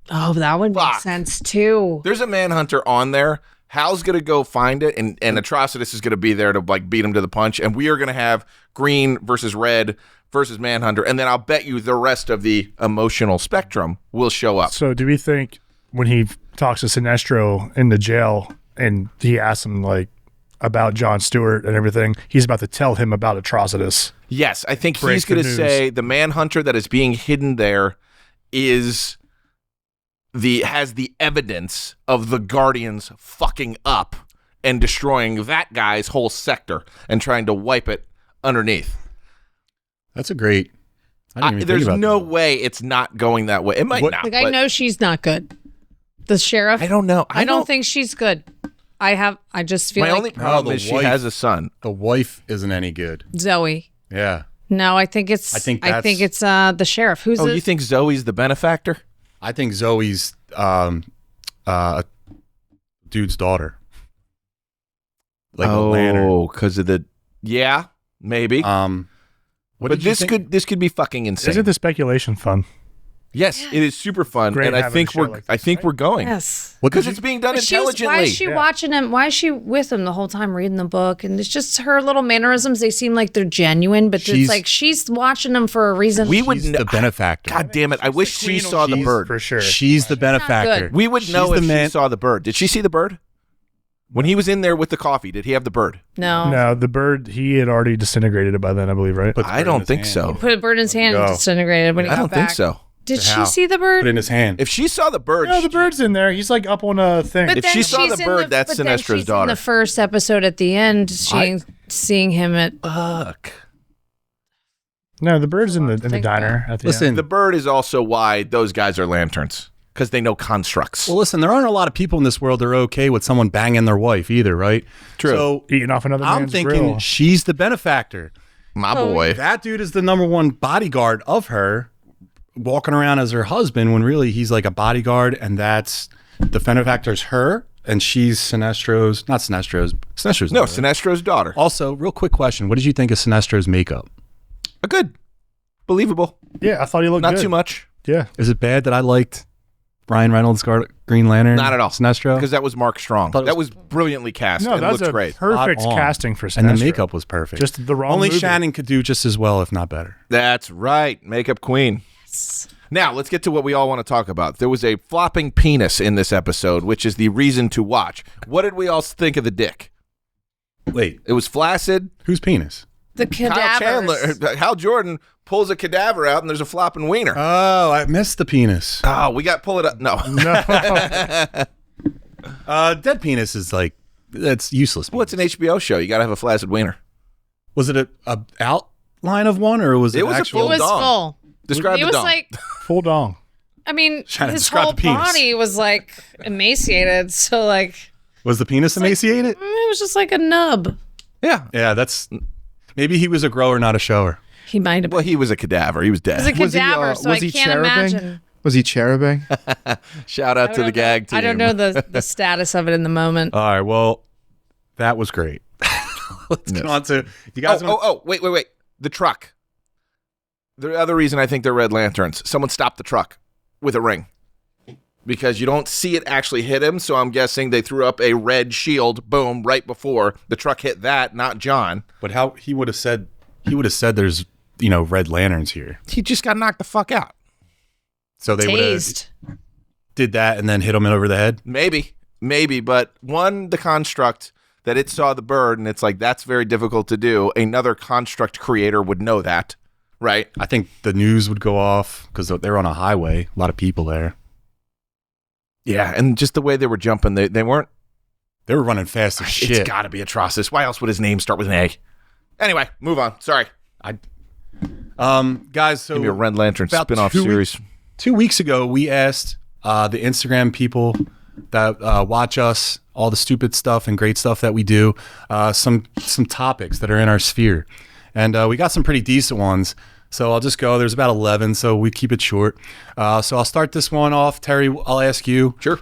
Oh, that would make Fuck. sense too. There's a Manhunter on there. Hal's gonna go find it, and Atrocitus is gonna be there to like beat him to the punch, and we are gonna have Green versus Red versus Manhunter, and then I'll bet you the rest of the emotional spectrum will show up. So do we think when he talks to Sinestro in the jail and he asks him like about Jon Stewart and everything, he's about to tell him about Atrocitus? Yes, I think Break he's the gonna news. say the Manhunter that is being hidden there is has the evidence of the Guardians fucking up and destroying that guy's whole sector and trying to wipe it underneath. That's a great. I didn't even There's think about no that. way it's not going that way. It might not. Like, I but know she's not good. The sheriff. I don't know. I don't think she's good. I just feel My like only problem the is she wife- has a son. The wife isn't any good. Zoe. Yeah. No, I think it's. I think it's the sheriff. Who's Oh, the? you think Zoe's the benefactor? I think Zoe's dude's daughter. Like a lantern. Oh, because of the maybe. What But did you this think? could be fucking insane. Isn't the speculation fun? Yes, it is super fun, Great and I having think a show we're like I this, think right? we're going Yes. What because did it's you, being done But intelligently. why is she watching him? Why is she with him the whole time reading the book? And it's just her little mannerisms. They seem like they're genuine, but She's- it's like she's watching him for a reason. We would she's know. the benefactor. God damn it! I wish she saw the She's bird. for sure. She's the benefactor. good. We would She's know the if man- she saw the bird. Did she see the bird? When he was in there with the coffee, did he have the bird? no. No, the bird, he had already disintegrated it by then, I believe, right? Put the I bird in don't his think hand. so. Put a bird in his hand and Go. disintegrated when he I got don't back. think so. Did she How? see the Put it bird? in his hand. If she saw the bird, No, the bird's in there. He's like up on a thing. But If then she saw she's the in bird, that's but then Sinestro's she's daughter. In the first episode at the end, seeing him at. fuck. No, the bird's in the Think diner at the Listen, end. The bird is also why those guys are lanterns because they know constructs. well, listen, there aren't a lot of people in this world that are okay with someone banging their wife either, right? True. So Eating off another I'm man's thinking grill. she's the benefactor. My boy. That dude is the number one bodyguard of her, walking around as her husband when really he's like a bodyguard, and that's the benefactor's her, and she's Sinestro's, not Sinestro's, Sinestro's No, daughter. Sinestro's daughter. Also, real quick question: what did you think of Sinestro's makeup? Good. Believable. Yeah, I thought he looked Not good. too much. Yeah. Is it bad that I liked Ryan Reynolds' Green Lantern? Not at all. Sinestro, Because that was Mark Strong. Thought it That was brilliantly cast No, and that's looks a great. perfect Spot on. casting for Sinestro. and the makeup was perfect. Just the wrong Only movie. Shannon could do just as well, if not better. That's right. Makeup queen. Now, let's get to what we all want to talk about. There was a flopping penis in this episode, which is the reason to watch. What did we all think of the dick? Wait, It was flaccid. whose penis? The Kyle cadavers. Chandler, Hal Jordan pulls a cadaver out and there's a flopping wiener. Oh, I missed the penis. Oh, we got pull it up. No. Dead penis is like that's useless. Well, it's an HBO show. You got to have a flaccid wiener. Was it a outline of one, or was it, It was a actual? It was dong. full. Describe He the was dong. like, Full dong. I mean, Shannon, his describe whole the penis. body was like emaciated. So like, Was the penis emaciated? it was just like a nub. Yeah. Yeah, that's maybe he was a grower, not a shower. He might have been. Well, he was a cadaver. He was dead. He was a Was he, cadaver, so I was he can't cherubing? imagine. Was he cherubing? Shout out to the gag team. I don't know the status of it in the moment. All right, well, that was great. Let's get on to you guys. Wait. The truck. The other reason I think they're red lanterns, someone stopped the truck with a ring because you don't see it actually hit him. So I'm guessing they threw up a red shield, boom, right before the truck hit that, not John. But how he would have said there's red lanterns here, He just got knocked the fuck out. so they would have Tased. did that and then hit him over the head. Maybe, but one, the construct that it saw the bird, and it's like, that's very difficult to do. Another construct creator would know that, right? I think the news would go off because they're on a highway, a lot of people there. Yeah, and just the way they were jumping, they weren't. They were running fast as shit. It's got to be Atrocitus. Why else would his name start with an A? Anyway, move on. Sorry. Guys, so Give me a Red Lantern about spin-off 2 series. 2 weeks ago, we asked the Instagram people that watch us, all the stupid stuff and great stuff that we do, some topics that are in our sphere. And we got some pretty decent ones. So I'll just go. There's about 11, so we keep it short. So I'll start this one off. Terry, I'll ask you. Sure.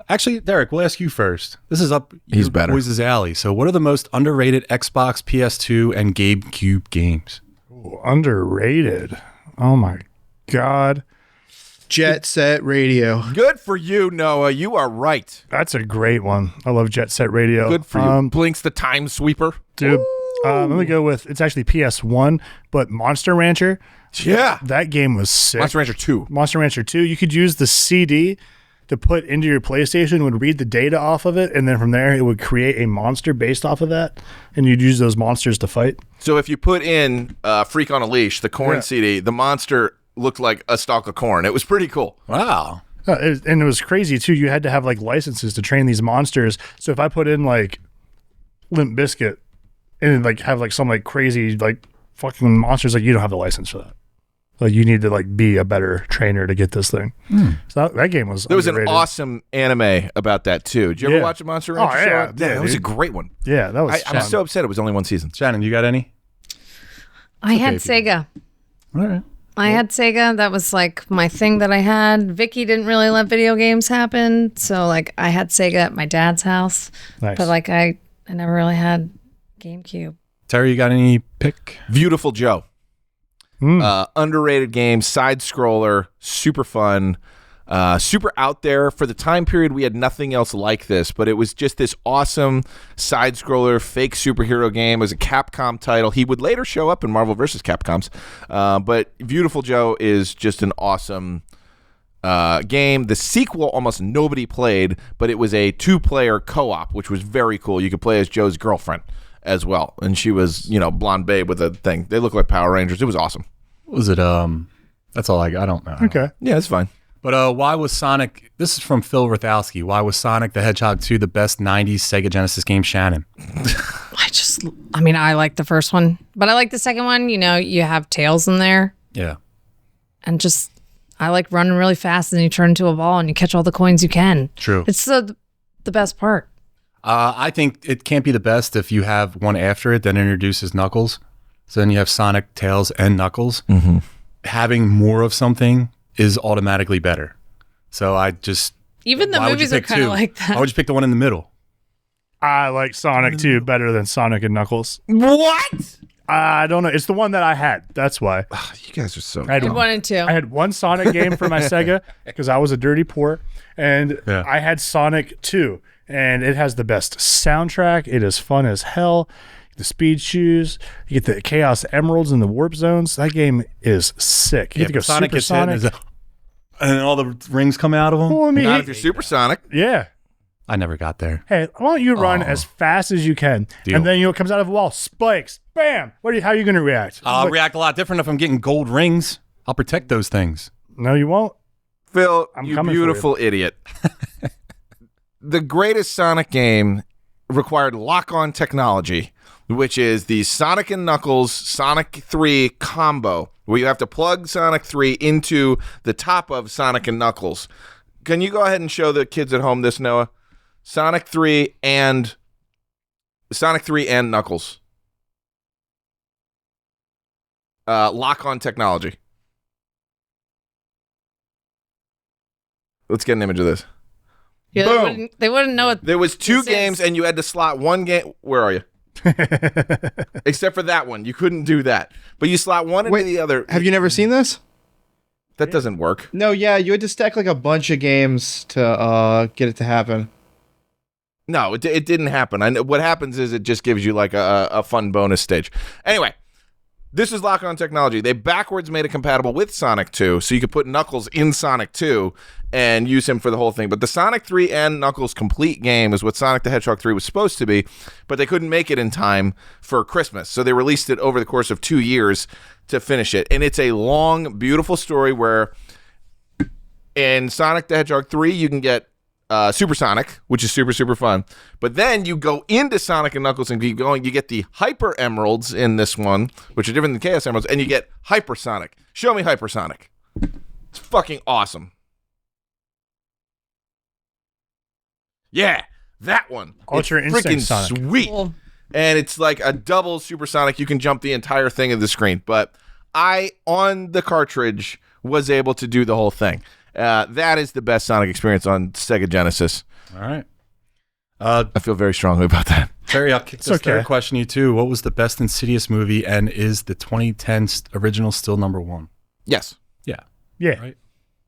Actually, Derek, we'll ask you first. This is up He's your better. boys' alley. So what are the most underrated Xbox, PS2, and GameCube games? Ooh, underrated. Oh my God. Jet Set Radio. Good for you, Noah. You are right. That's a great one. I love Jet Set Radio. Good for you. Blinks the Time Sweeper. Dude. Let me go with, it's actually PS1, but Monster Rancher. Yeah. That game was sick. Monster Rancher 2. Monster Rancher 2. You could use the CD to put into your PlayStation, would read the data off of it, and then from there it would create a monster based off of that, and you'd use those monsters to fight. So if you put in Freak on a Leash, the corn Yeah. CD, the monster looked like a stalk of corn. It was pretty cool. Wow. And it was crazy too. You had to have like licenses to train these monsters. So if I put in like Limp Bizkit and like have like some like crazy like fucking monsters, like you don't have the license for that. Like you need to like be a better trainer to get this thing. So that game was. There was underrated. an awesome anime about that too. Did you ever watch a Monster Rancher show? Yeah, That was a great one. Yeah, that was. I'm so upset it was only one season. Shannon, you got any? I had Sega. All right. I had Sega. That was like my thing that I had. Vicky didn't really let video games happen, so like I had Sega at my dad's house. Nice. But like I never really had GameCube. Terry, you got any pick? Beautiful Joe. Underrated game, side scroller, super fun, super out there. For the time period, we had nothing else like this, but it was just this awesome side scroller, fake superhero game. It was a Capcom title. He would later show up in Marvel vs. Capcom's, but Beautiful Joe is just an awesome game. The sequel almost nobody played, but it was a 2-player co-op, which was very cool. You could play as Joe's girlfriend as well, and she was, blonde babe with a thing. They look like Power Rangers. It was awesome. Was it that's all I don't know. Okay. Yeah, it's fine. But why was Sonic, this is from Phil Rathowski, why was Sonic the Hedgehog 2 the best 90s Sega Genesis game, Shannon? I like the first one, but I like the second one. You have Tails in there. Yeah. And I like running really fast and you turn into a ball and you catch all the coins you can. True. It's the best part. I think it can't be the best if you have one after it that introduces Knuckles. So then you have Sonic, Tails, and Knuckles. Mm-hmm. Having more of something is automatically better. So even the movies are kind of like that. Why would you pick the one in the middle? I like Sonic 2 better than Sonic and Knuckles. What? I don't know. It's the one that I had. That's why. You guys are so. I had 1 and 2. I had one Sonic game for my Sega because I was a dirty poor, and Yeah. I had Sonic 2, and it has the best soundtrack. It is fun as hell. The speed shoes, you get the Chaos Emeralds and the Warp Zones. That game is sick. You have to go Sonic Super gets Sonic. hit and then all the rings come out of them. Well, I mean, Not if you're supersonic. yeah. I never got there. Hey, why don't you run as fast as you can, Deal. and then it comes out of a wall, spikes, bam. How are you going to react? I'll react a lot different if I'm getting gold rings. I'll protect those things. No, you won't. Phil, I'm you coming for beautiful idiot. The greatest Sonic game required lock-on technology, which is the Sonic and Knuckles Sonic 3 combo, where you have to plug Sonic 3 into the top of Sonic and Knuckles. Can you go ahead and show the kids at home this, Noah? Sonic 3 and Knuckles. Lock-on technology. Let's get an image of this. Yeah, Boom. they wouldn't know what There was 2 this games, is. and you had to slot one game. Where are you? Except for that one. You couldn't do that. But you slot one into the other. Have you never seen this? That doesn't work. No, yeah, you had to stack like a bunch of games to get it to happen. No, it didn't happen. I know what happens is it just gives you like a fun bonus stage. Anyway, this is lock-on technology. They backwards made it compatible with Sonic 2, so you could put Knuckles in Sonic 2 and use him for the whole thing. But the Sonic 3 and Knuckles complete game is what Sonic the Hedgehog 3 was supposed to be, but they couldn't make it in time for Christmas. So they released it over the course of 2 years to finish it. And it's a long, beautiful story where in Sonic the Hedgehog 3, you can get Super Sonic, which is super, super fun. But then you go into Sonic and Knuckles and keep going. You get the Hyper Emeralds in this one, which are different than Chaos Emeralds, and you get Hypersonic. Show me Hypersonic. It's fucking awesome. Yeah, that one. Ultra It's Instinct freaking Sonic. sweet. Cool. And it's like a double supersonic. You can jump the entire thing of the screen. But I, on the cartridge, was able to do the whole thing. That is the best Sonic experience on Sega Genesis. All right. I feel very strongly about that. Terry, I'll kick this okay. third question to you too. What was the best Insidious movie, and is the 2010 original still number 1? Yes. Yeah. Yeah. Right.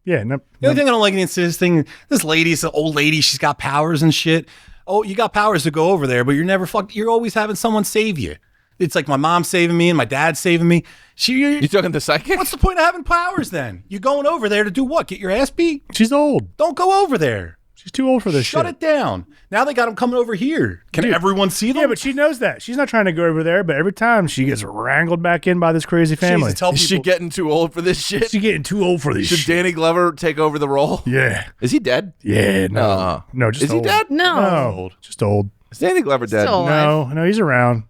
Yeah. No, The only thing I don't like in the Insidious thing, this lady's an old lady. She's got powers and shit. Oh, you got powers to go over there, but you're always having someone save you. It's like my mom saving me and my dad saving me. You talking the psychic? What's the point of having powers then? You're going over there to do what? Get your ass beat? she's old. Don't go over there. She's too old for this Shut shit. it down. Now they got them coming over here. Can everyone see them? Yeah, but she knows that. She's not trying to go over there, but every time she gets wrangled back in by this crazy family. Tell Is she people, getting too old for this shit? She's getting too old for this Should shit. Danny Glover take over the role? Yeah. Is he dead? Yeah, no. No, just Is old. he dead? No. Just old. Is Danny Glover dead? Still alive. No, he's around.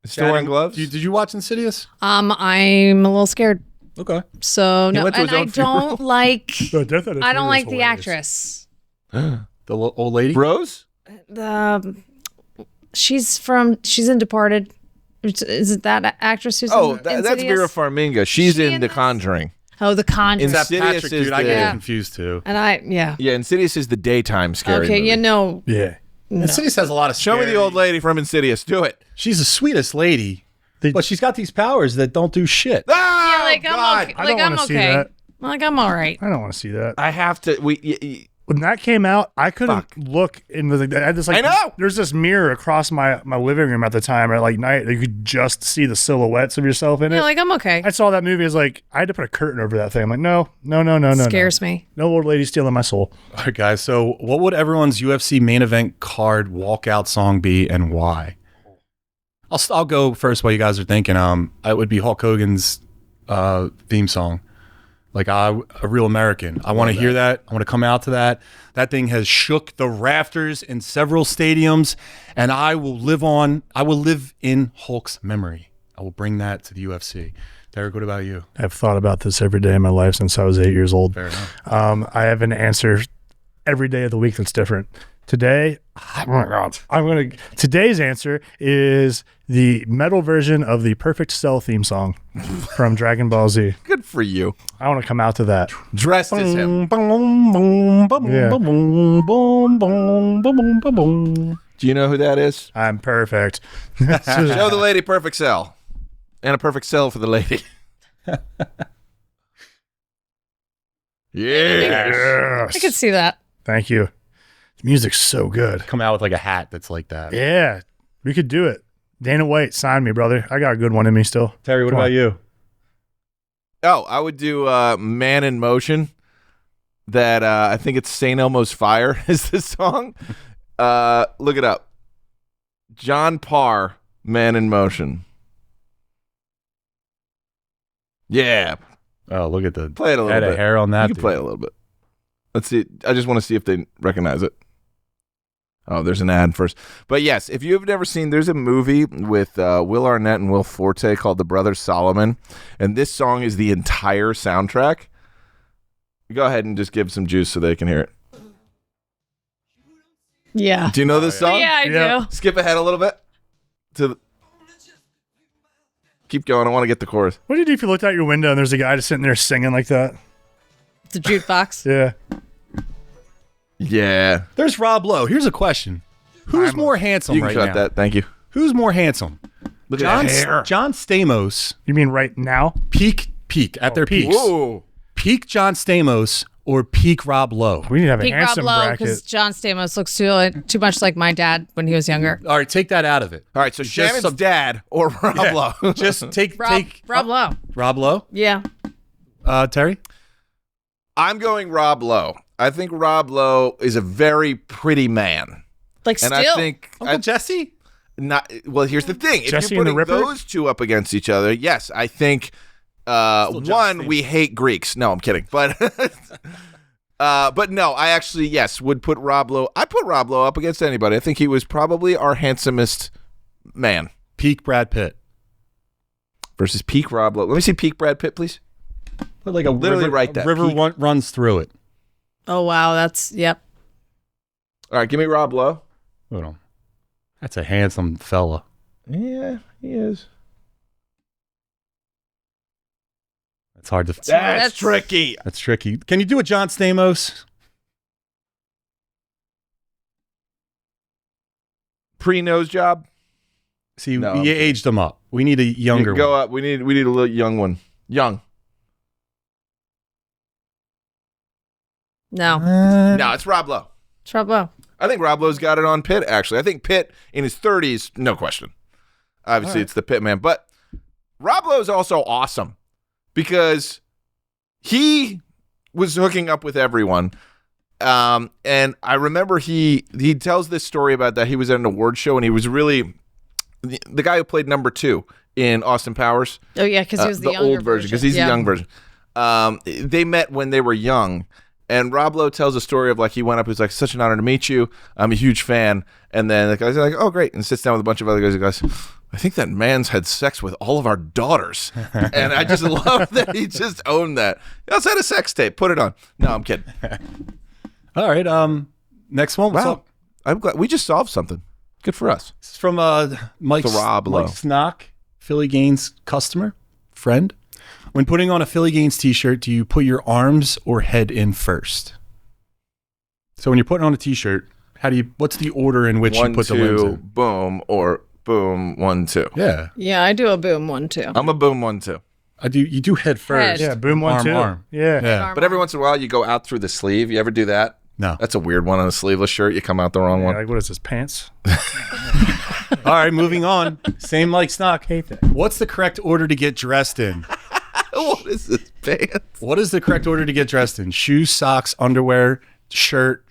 Still wearing gloves? did you watch Insidious? I'm a little scared. Okay. So no, went to and his I own funeral. don't like. I I don't like the actress. The old lady? Rose? She's in Departed. Is it that actress who's Oh, in that's Insidious? Vera Farmiga. She's She in in The this? Conjuring. Oh, The Conjuring. That Insidious Patrick is dude, I the- get confused too. And Yeah, Insidious is the daytime scary okay, movie. you know, Yeah. Insidious has a lot of Show me the old lady from Insidious. Do it. She's the sweetest lady, but she's got these powers that don't do shit. Ah, yeah, like God. I'm okay. I Like don't I'm wanna see okay. that. Like I'm all right. I don't want to see that. I have to. When that came out, I couldn't look in the. I had this like. I know! There's this mirror across my living room at the time at like night. You could just see the silhouettes of yourself in it. Yeah, like I'm okay. I saw that movie. I was like, I had to put a curtain over that thing. I'm like, no. Scares me. No old lady stealing my soul. All right, guys. So, what would everyone's UFC main event card walkout song be, and why? I'll go first while you guys are thinking. It would be Hulk Hogan's theme song, like a real American. I want to hear that. I want to come out to that. That thing has shook the rafters in several stadiums, and I will live in Hulk's memory. I will bring that to the UFC. Derek, what about you? I've thought about this every day of my life since I was 8 years old. Fair enough. I have an answer every day of the week that's different. Today, oh my God, today's answer is the metal version of the Perfect Cell theme song from Dragon Ball Z. Good for you. I want to come out to that. Dressed as him. Yeah. Do you know who that is? I'm perfect. Show the lady perfect cell. And a perfect cell for the lady. Yeah. I could see that. Thank you. The music's so good. Come out with like a hat that's like that. Yeah, we could do it. Dana White, sign me, brother. I got a good one in me still. Terry, what Come about on. you? Oh, I would do Man in Motion. That I think it's St. Elmo's Fire is the song. Look it up. John Parr, Man in Motion. Yeah. Oh, look at the Play it a little head bit. of hair on that. You can play it a little bit. Let's see. I just want to see if they recognize it. Oh, there's an ad first. But yes, if you have never seen, there's a movie with Will Arnett and Will Forte called The Brothers Solomon. And this song is the entire soundtrack. Go ahead and just give some juice so they can hear it. Yeah. Do you know this song? Yeah, I Yeah. do. Skip ahead a little bit. Keep going. I want to get the chorus. What do you do if you looked out your window and there's a guy just sitting there singing like that? The jukebox. Yeah. Yeah. There's Rob Lowe. Here's a question: Who's more handsome You can right cut now? that. Thank you. Who's more handsome? Look at that hair. John Stamos, You mean right now? peak at their peak. peaks. Whoa. Peak John Stamos or peak Rob Lowe? We need to have a Peak Rob handsome Lowe bracket. because John Stamos looks too much like my dad when he was younger. All right, take that out of it. All right, so Shannon's some- dad or Rob Lowe. Just take Rob Lowe. Rob Lowe. Yeah. Terry. I'm going Rob Lowe. I think Rob Lowe is a very pretty man. Like And still. I think Uncle Jesse. not well, here's the thing. If Jesse you're and the putting Ripper? those two up against each other, yes, I think John one, we hate Greeks. No, I'm kidding. But but no, I actually, yes, would put Rob Lowe. I'd put Rob Lowe up against anybody. I think he was probably our handsomest man. Peak Brad Pitt. Versus peak Rob Lowe. Let me see peak Brad Pitt, please. Put like a Literally river, write that. a river Peak. runs through it. Oh wow, yep. All right, give me Rob Lowe. Hold on. That's a handsome fella. Yeah, he is. It's hard to. That's tricky. That's tricky. Can you do a John Stamos? Pre-nose job. See, No, I'm you kidding. aged him up. We need a younger Go one. up. We need a little young one. Young. No. No, it's Rob Lowe. It's Rob Lowe. I think Rob Lowe's got it on Pitt, actually. I think Pitt in his 30s, no question. Obviously, it's the Pitt man. But Rob Lowe's also awesome because he was hooking up with everyone. And I remember he tells this story about that he was at an award show and he was really the guy who played number 2 in Austin Powers. Oh yeah, because he was the younger old version. Because he's the young version. They met when they were young. And Rob Lowe tells a story of like he went up, he's like, such an honor to meet you. I'm a huge fan. And then the guy's like, oh, great. And sits down with a bunch of other guys and goes, I think that man's had sex with all of our daughters. And I just love that he just owned that. He also had a sex tape. Put it on. No, I'm kidding. All right. Next one. What's Wow. up? I'm glad we just solved something. Good for us. This is from Mike Snock, Philly Gaines customer, friend. When putting on a Philly Gaines t-shirt, do you put your arms or head in first? So when you're putting on a t-shirt, what's the order in which you put the limbs in? Boom, or boom, 1, 2. Yeah. Yeah, I do a boom 1, 2. I'm a boom 1, 2. You do head first. Yeah, boom 1, arm, 2. Arm. Yeah. But every once in a while, you go out through the sleeve. You ever do that? No. That's a weird one on a sleeveless shirt. You come out the wrong one. Like, what is this, pants? All right, moving on. Same like Snock. Hate that. What's the correct order to get dressed in? What is this, pants? What is the correct order to get dressed in? Shoes, socks, underwear, shirt,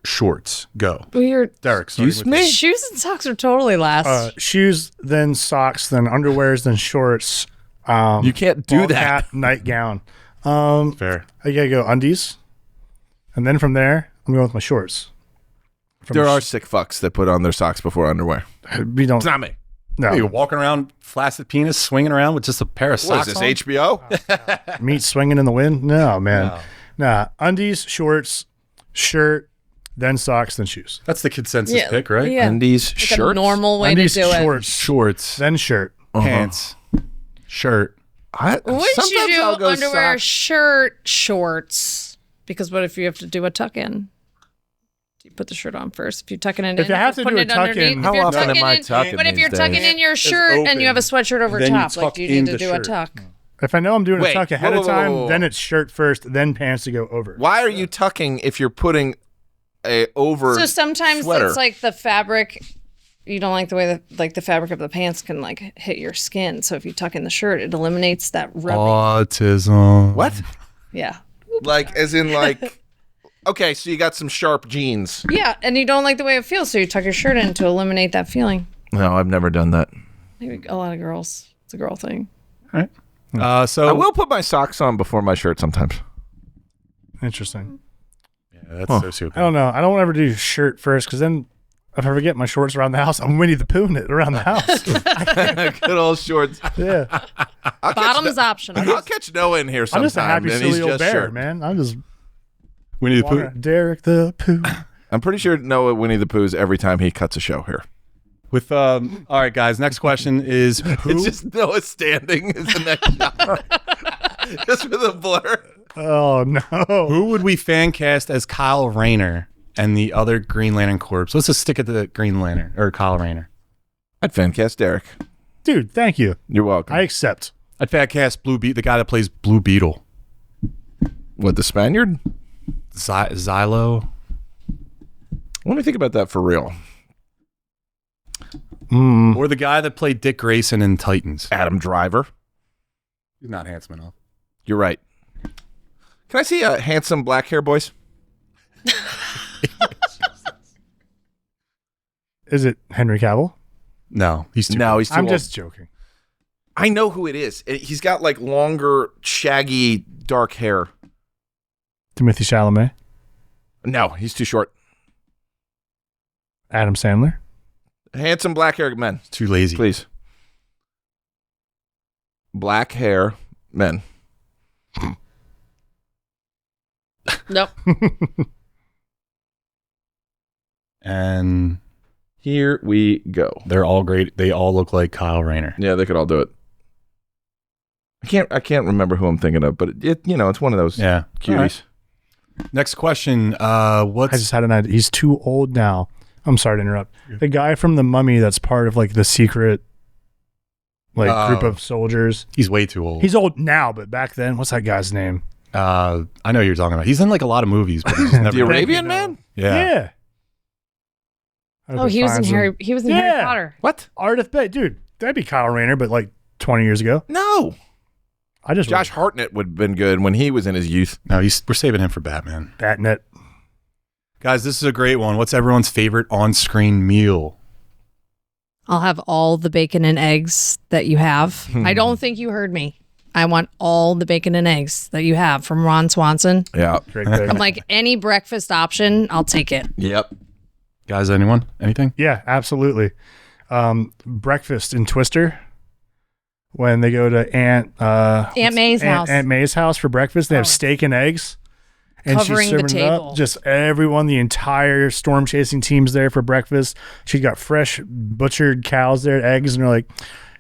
shorts. Go. Weird. Derek, Excuse me? Shoes and socks are totally last. Shoes, then socks, then underwears, then shorts. You can't do ball that. Cap, nightgown. Fair. I gotta go undies, and then from there, I'm going with my shorts. There are sick fucks that put on their socks before underwear. We don't. It's not me. No. You're walking around flaccid penis, swinging around with just a pair of What socks is this, on? HBO? Meat swinging in the wind? No, man. Nah. Undies, shorts, shirt, then socks, then shoes. That's the consensus pick, right? Yeah. Undies, Like shirts. a normal way Undies, to do it. shorts, Shorts, then shirt. pants, shirt. Would you Sometimes do I'll go underwear, socks. shirt, shorts? Because what if you have to do a tuck in? Do you put the shirt on first? If you tuck it in, If you have to putting do a it tuck underneath- in- if How you're often tucking am I in- tucking But if these you're tucking days? in your shirt and you have a sweatshirt over Then you top, like tuck do you in need to the do a shirt. tuck? If I know I'm doing Wait, a tuck ahead whoa, of time, whoa, whoa. then it's shirt first, then pants to go over. Why are you tucking if you're putting a over So sometimes sweater? it's like the fabric. You don't like the way the fabric of the pants can like hit your skin. So if you tuck in the shirt, it eliminates that rubbing. Autism. What? Yeah. Like, as in, like, okay, so you got some sharp jeans. Yeah, and you don't like the way it feels, so you tuck your shirt in to eliminate that feeling. No, I've never done that. Maybe a lot of girls. It's a girl thing. All right. So I will put my socks on before my shirt sometimes. Interesting. Yeah, that's sociopath. I don't know. I don't ever do shirt first because then if I forget my shorts around the house, I'm Winnie the Pooh it around the house. Good old shorts. Yeah. Bottom's optional. I'll catch Noah in here I'm sometime. just a happy, and he's silly old just bear, shirt. man. I'm just Winnie the Pooh. Derek the Pooh. I'm pretty sure Noah Winnie the Pooh's every time he cuts a show here. With all right, guys. Next question is who? It's just Noah standing is the next shot. Just with a blur. Oh no. Who would we fan cast as Kyle Rayner and the other Green Lantern Corps? Let's just stick at the Green Lantern or Kyle Rayner. I'd fan cast Derek. Dude, thank you. You're welcome. I accept. I'd fan cast the guy that plays Blue Beetle, What, the Spaniard? Xylo. Let me think about that for real. Or the guy that played Dick Grayson in Titans. Adam Driver. He's not handsome enough. You're right. Can I see a handsome black hair, boys? Is it Henry Cavill? No, he's too. No, he's too I'm old. just joking. I know who it is. He's got like longer, shaggy, dark hair. Timothy Chalamet. No, he's too short. Adam Sandler. Handsome black hair men, too lazy. please. Black hair men. Nope. And Here we go. they're all great. They all look like Kyle Rayner. Yeah, they could all do it. I can't remember who I'm thinking of, but it's one of those Yeah. cuties. All right. Next question. I What's just had an idea. He's too old now. I'm sorry to interrupt. The guy from The Mummy that's part of like the secret group of soldiers. he's way too old. He's old now, but back then, what's that guy's name? I know who you're talking about. He's in like a lot of movies, but he's never. The Arabian Man? Yeah. I hope Oh, he was in finds him. Harry. He was in Yeah. Harry Potter. What? Ardith Bay, dude. That'd be Kyle Rayner, but like 20 years ago. No. I just Josh Hartnett would have been good when he was in his youth. No, we're saving him for Batman. Batnet. Guys, this is a great one. What's everyone's favorite on-screen meal? I'll have all the bacon and eggs that you have. I don't think you heard me. I want all the bacon and eggs that you have from Ron Swanson. Yeah. Great pick. I'm like, any breakfast option, I'll take it. Yep. Guys, anyone? Anything? Yeah, absolutely. Breakfast in Twister. When they go to Aunt May's house. Aunt May's house for breakfast, they have steak and eggs. And Covering she's the serving it table. up. Just everyone, the entire storm chasing team's there for breakfast. She got fresh butchered cows there, eggs, and they're like,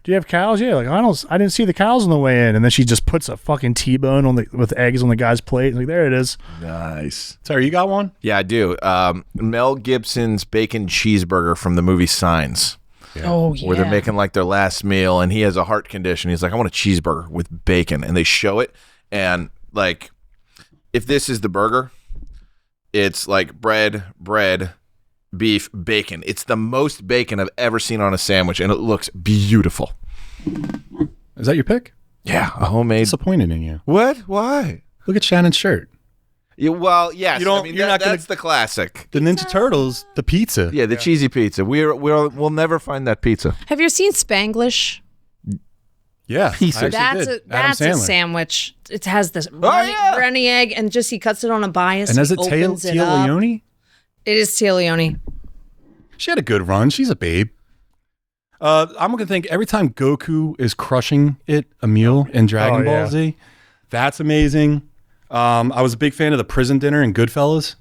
"Do you have cows?" Yeah, like I didn't see the cows on the way in. And then she just puts a fucking T-bone with eggs on the guy's plate. Like, there it is. Nice. Sorry, you got one? Yeah, I do. Mel Gibson's bacon cheeseburger from the movie Signs. Oh, yeah. Where they're making like their last meal, and he has a heart condition. He's like, I want a cheeseburger with bacon, and they show it, and like, if this is the burger, it's like bread, beef, bacon. It's the most bacon I've ever seen on a sandwich, and it looks beautiful. Is that your pick? Yeah, a homemade. Disappointed in you. What? Why? Look at Shannon's shirt. Yeah, well, yes. You don't- I mean, you're not gonna- that's the classic. The Ninja Turtles, the pizza. Yeah, the cheesy pizza. We'll never find that pizza. Have you seen Spanglish? Yeah. Piece of- I actually did. Adam That's a Sandler. sandwich. It has this yeah. runny egg, and just he cuts it on a bias. And is it he Tia opens it up. Leone? It is Tia Leone. She had a good run. She's a babe. I'm going to think every time Goku is crushing a meal in Dragon Ball yeah. Z, that's amazing. I was a big fan of the prison dinner in Goodfellas.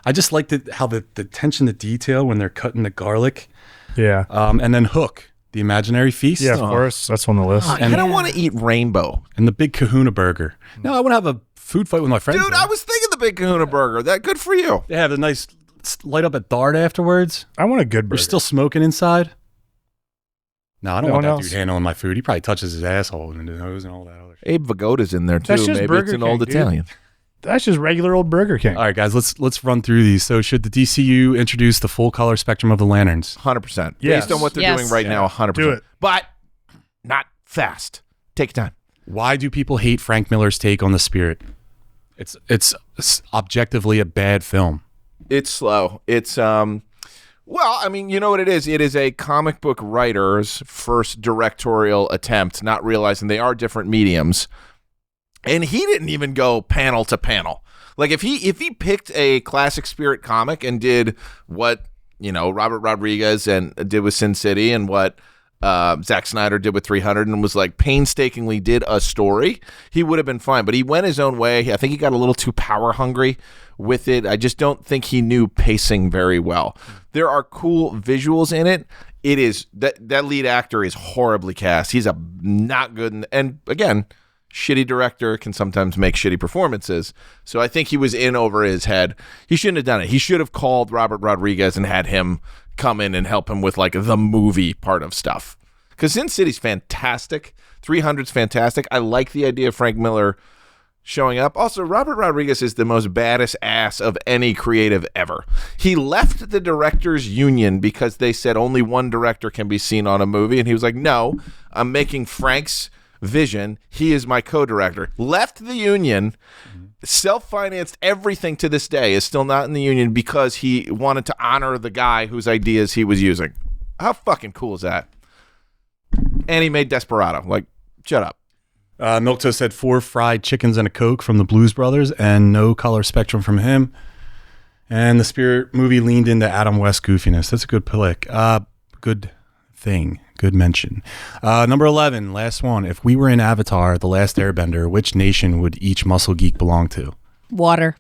I just liked how the attention to detail when they're cutting the garlic. Yeah. And then Hook, the imaginary feast. Yeah, of course. That's on the list. I don't want to eat rainbow. And the big Kahuna burger. No, I want to have a food fight with my friends. Dude, though. I was thinking the Big Kahuna burger. That good for you. They have a nice light up a dart afterwards. I want a good burger. They're still smoking inside. No, I don't No want that one else? dude handling my food. He probably touches his asshole and his nose and all that other shit. Abe Vigoda's in there too. That's just Maybe Burger it's an King, old dude. Italian. That's just regular old Burger King. All right, guys, let's run through these. So, should the DCU introduce the full color spectrum of the lanterns? 100%. Yes. Based on what they're Yes. doing right now, 100%. Do it. But not fast. Take your time. Why do people hate Frank Miller's take on the Spirit? It's objectively a bad film. It's slow. It's well, I mean, you know what it is? It is a comic book writer's first directorial attempt, not realizing they are different mediums. And he didn't even go panel to panel. Like if he picked a classic Spirit comic and did what, Robert Rodriguez and did with Sin City and what Zack Snyder did with 300 and was like painstakingly did a story, he would have been fine. But he went his own way. I think he got a little too power hungry with it. I just don't think he knew pacing very well. There are cool visuals in it. It is that lead actor is horribly cast. He's a not good and again, shitty director can sometimes make shitty performances. So I think he was in over his head. He shouldn't have done it. He should have called Robert Rodriguez and had him come in and help him with like the movie part of stuff. Because Sin City's fantastic. 300's fantastic. I like the idea of Frank Miller showing up. Also, Robert Rodriguez is the most baddest ass of any creative ever. He left the directors union because they said only one director can be seen on a movie. And he was like, no, I'm making Frank's vision. He is my co-director. Left the union, self-financed everything to this day, is still not in the union because he wanted to honor the guy whose ideas he was using. How fucking cool is that? And he made Desperado. Like, shut up. Milkto said 4 fried chickens and a Coke from the Blues Brothers and no color spectrum from him. And the Spirit movie leaned into Adam West goofiness. That's a good pick. Good thing. Good mention. Number 11, last one. If we were in Avatar, The Last Airbender, which nation would each muscle geek belong to? Water.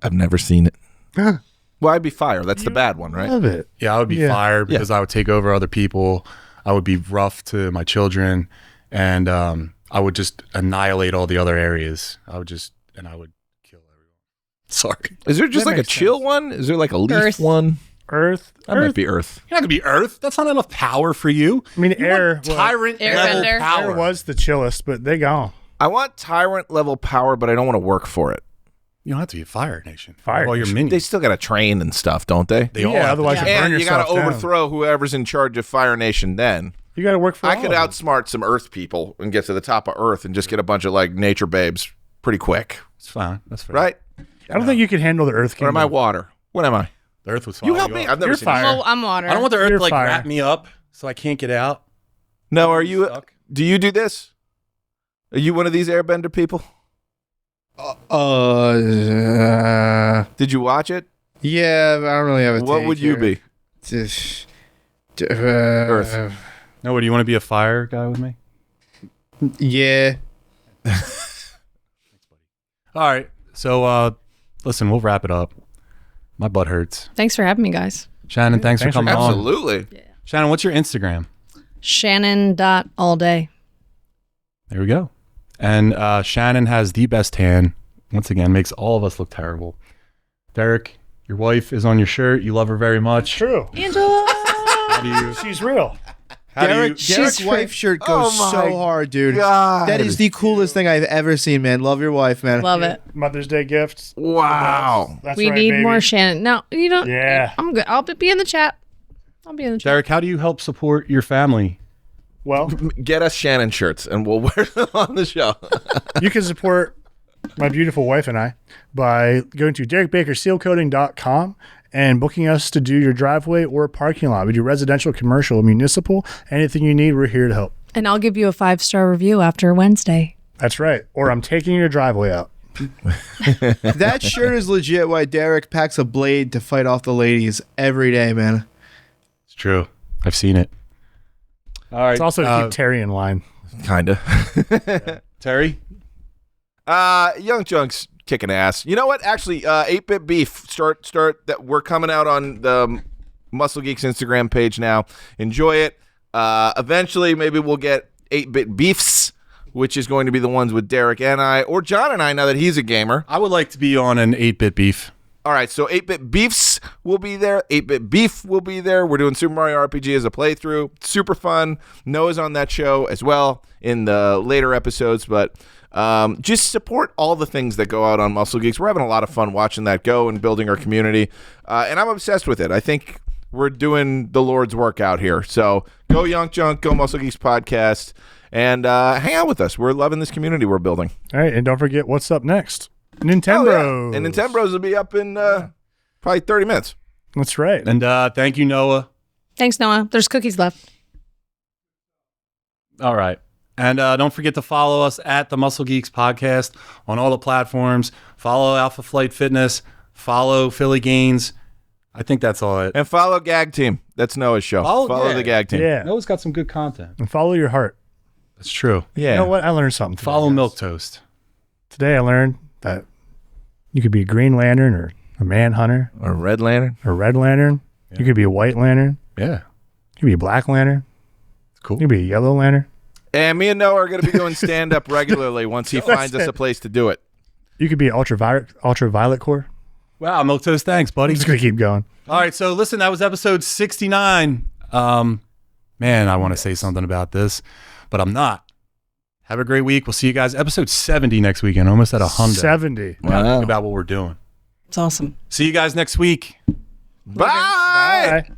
I've never seen it. Well, I'd be fire. That's the bad one, right? Love it. Yeah, I would be fire because I would take over other people. I would be rough to my children. And I would just annihilate all the other areas. I would kill everyone. Sorry. Is there just That like a makes chill sense. one? Is there like a leaf Earth. one? Earth. That might be Earth. You're not going to be Earth. That's not enough power for you. I mean, You air. want tyrant level Airbender. power. Air was the chillest, but they gone. I want tyrant level power, but I don't want to work for it. You don't have to be a fire nation. Fire All your nation. minions. They still got to train and stuff, don't they? They all Yeah, have to otherwise train. you burn And you got yourself to down. overthrow whoever's in charge of Fire Nation then. You got to work for I all could of them. outsmart some Earth people and get to the top of Earth and just get a bunch of like nature babes pretty quick, It's fine. That's fair. right? I don't think you can handle the Earth Or Kingdom. am I water? What am I? The Earth was You swallowing help me. up. I've never You're seen fire. this. Oh, I'm water. I don't want the Earth You're to like fire. wrap me up so I can't get out. No, are you? Stuck. Do you do this? Are you one of these airbender people? Did you watch it? Yeah, but I don't really have a What take would you here. be? Earth. No, do you want to be a fire guy with me? Yeah. All right. So, listen, we'll wrap it up. My butt hurts. Thanks for having me, guys. Shannon, thanks for Thanks for coming on. Absolutely. Shannon, what's your Instagram? Shannon.allday. There we go. And Shannon has the best tan. Once again, makes all of us look terrible. Derek, your wife is on your shirt. You love her very much. True. Angela. How do you? She's real. Derek's She's wife shirt goes Oh my so hard, dude. God. That is the coolest thing I've ever seen, man. Love your wife, man. Love it. Mother's Day gifts. Wow. That's We right, need baby. more Shannon. No, you don't. Yeah. I'm good. I'll be in the chat. I'll be in the chat. Derek, how do you help support your family? Well, Get us Shannon shirts and we'll wear them on the show. you can support my beautiful wife and I by going to derekbakersealcoating.com and booking us to do your driveway or parking lot. We do residential, commercial, municipal, anything you need, we're here to help. And I'll give you a 5-star review after Wednesday. That's right. Or I'm taking your driveway out. That shirt is legit why Derek packs a blade to fight off the ladies every day, man. It's true. I've seen it. All right. It's also to keep Terry in line. Kinda. Terry. Young Junk's kicking ass. You know what? Actually, 8-Bit Beef start that we're coming out on the Muscle Geeks Instagram page now. Enjoy it. Eventually, maybe we'll get 8-Bit Beefs, which is going to be the ones with Derek and I, or John and I, now that he's a gamer. I would like to be on an 8-bit beef. All right, so 8-Bit Beefs will be there. 8-Bit Beef will be there. We're doing Super Mario RPG as a playthrough. Super fun. Noah's on that show as well in the later episodes, but just support all the things that go out on Muscle Geeks. We're having a lot of fun watching that go and building our community, and I'm obsessed with it. I think we're doing the Lord's work out here. So go Young Junk, go Muscle Geeks Podcast, and hang out with us. We're loving this community we're building. All right. And don't forget what's up next. Nintendo. Oh, yeah. And Nintendo's will be up in probably 30 minutes. That's right. And thank you, Noah. Thanks, Noah. There's cookies left. All right. And don't forget to follow us at the Muscle Geeks Podcast on all the platforms. Follow Alpha Flight Fitness. Follow Philly Gains. I think that's all it. And follow Gag Team. That's Noah's show. Follow yeah. the Gag Team. Yeah. Noah's got some good content. And follow your heart. That's true. Yeah. You know what? I learned something today, Follow guys. Milk Toast. Today I learned that you could be a Green Lantern or a Manhunter Or Red Lantern. or a Red Lantern. You could be a White Lantern. Yeah. You could be a Black Lantern. It's cool. You could be a Yellow Lantern. And me and Noah are going to be doing stand-up regularly once he finds us a place to do it. You could be Ultraviolet Core. Wow, Milk Toast, thanks, buddy. I'm just going to keep going. All right, so listen, that was episode 69. Man, I want to say something about this, but I'm not. Have a great week. We'll see you guys. Episode 70 next weekend, almost at 100. 70. Now think about what we're doing. It's awesome. See you guys next week. Bye. Bye.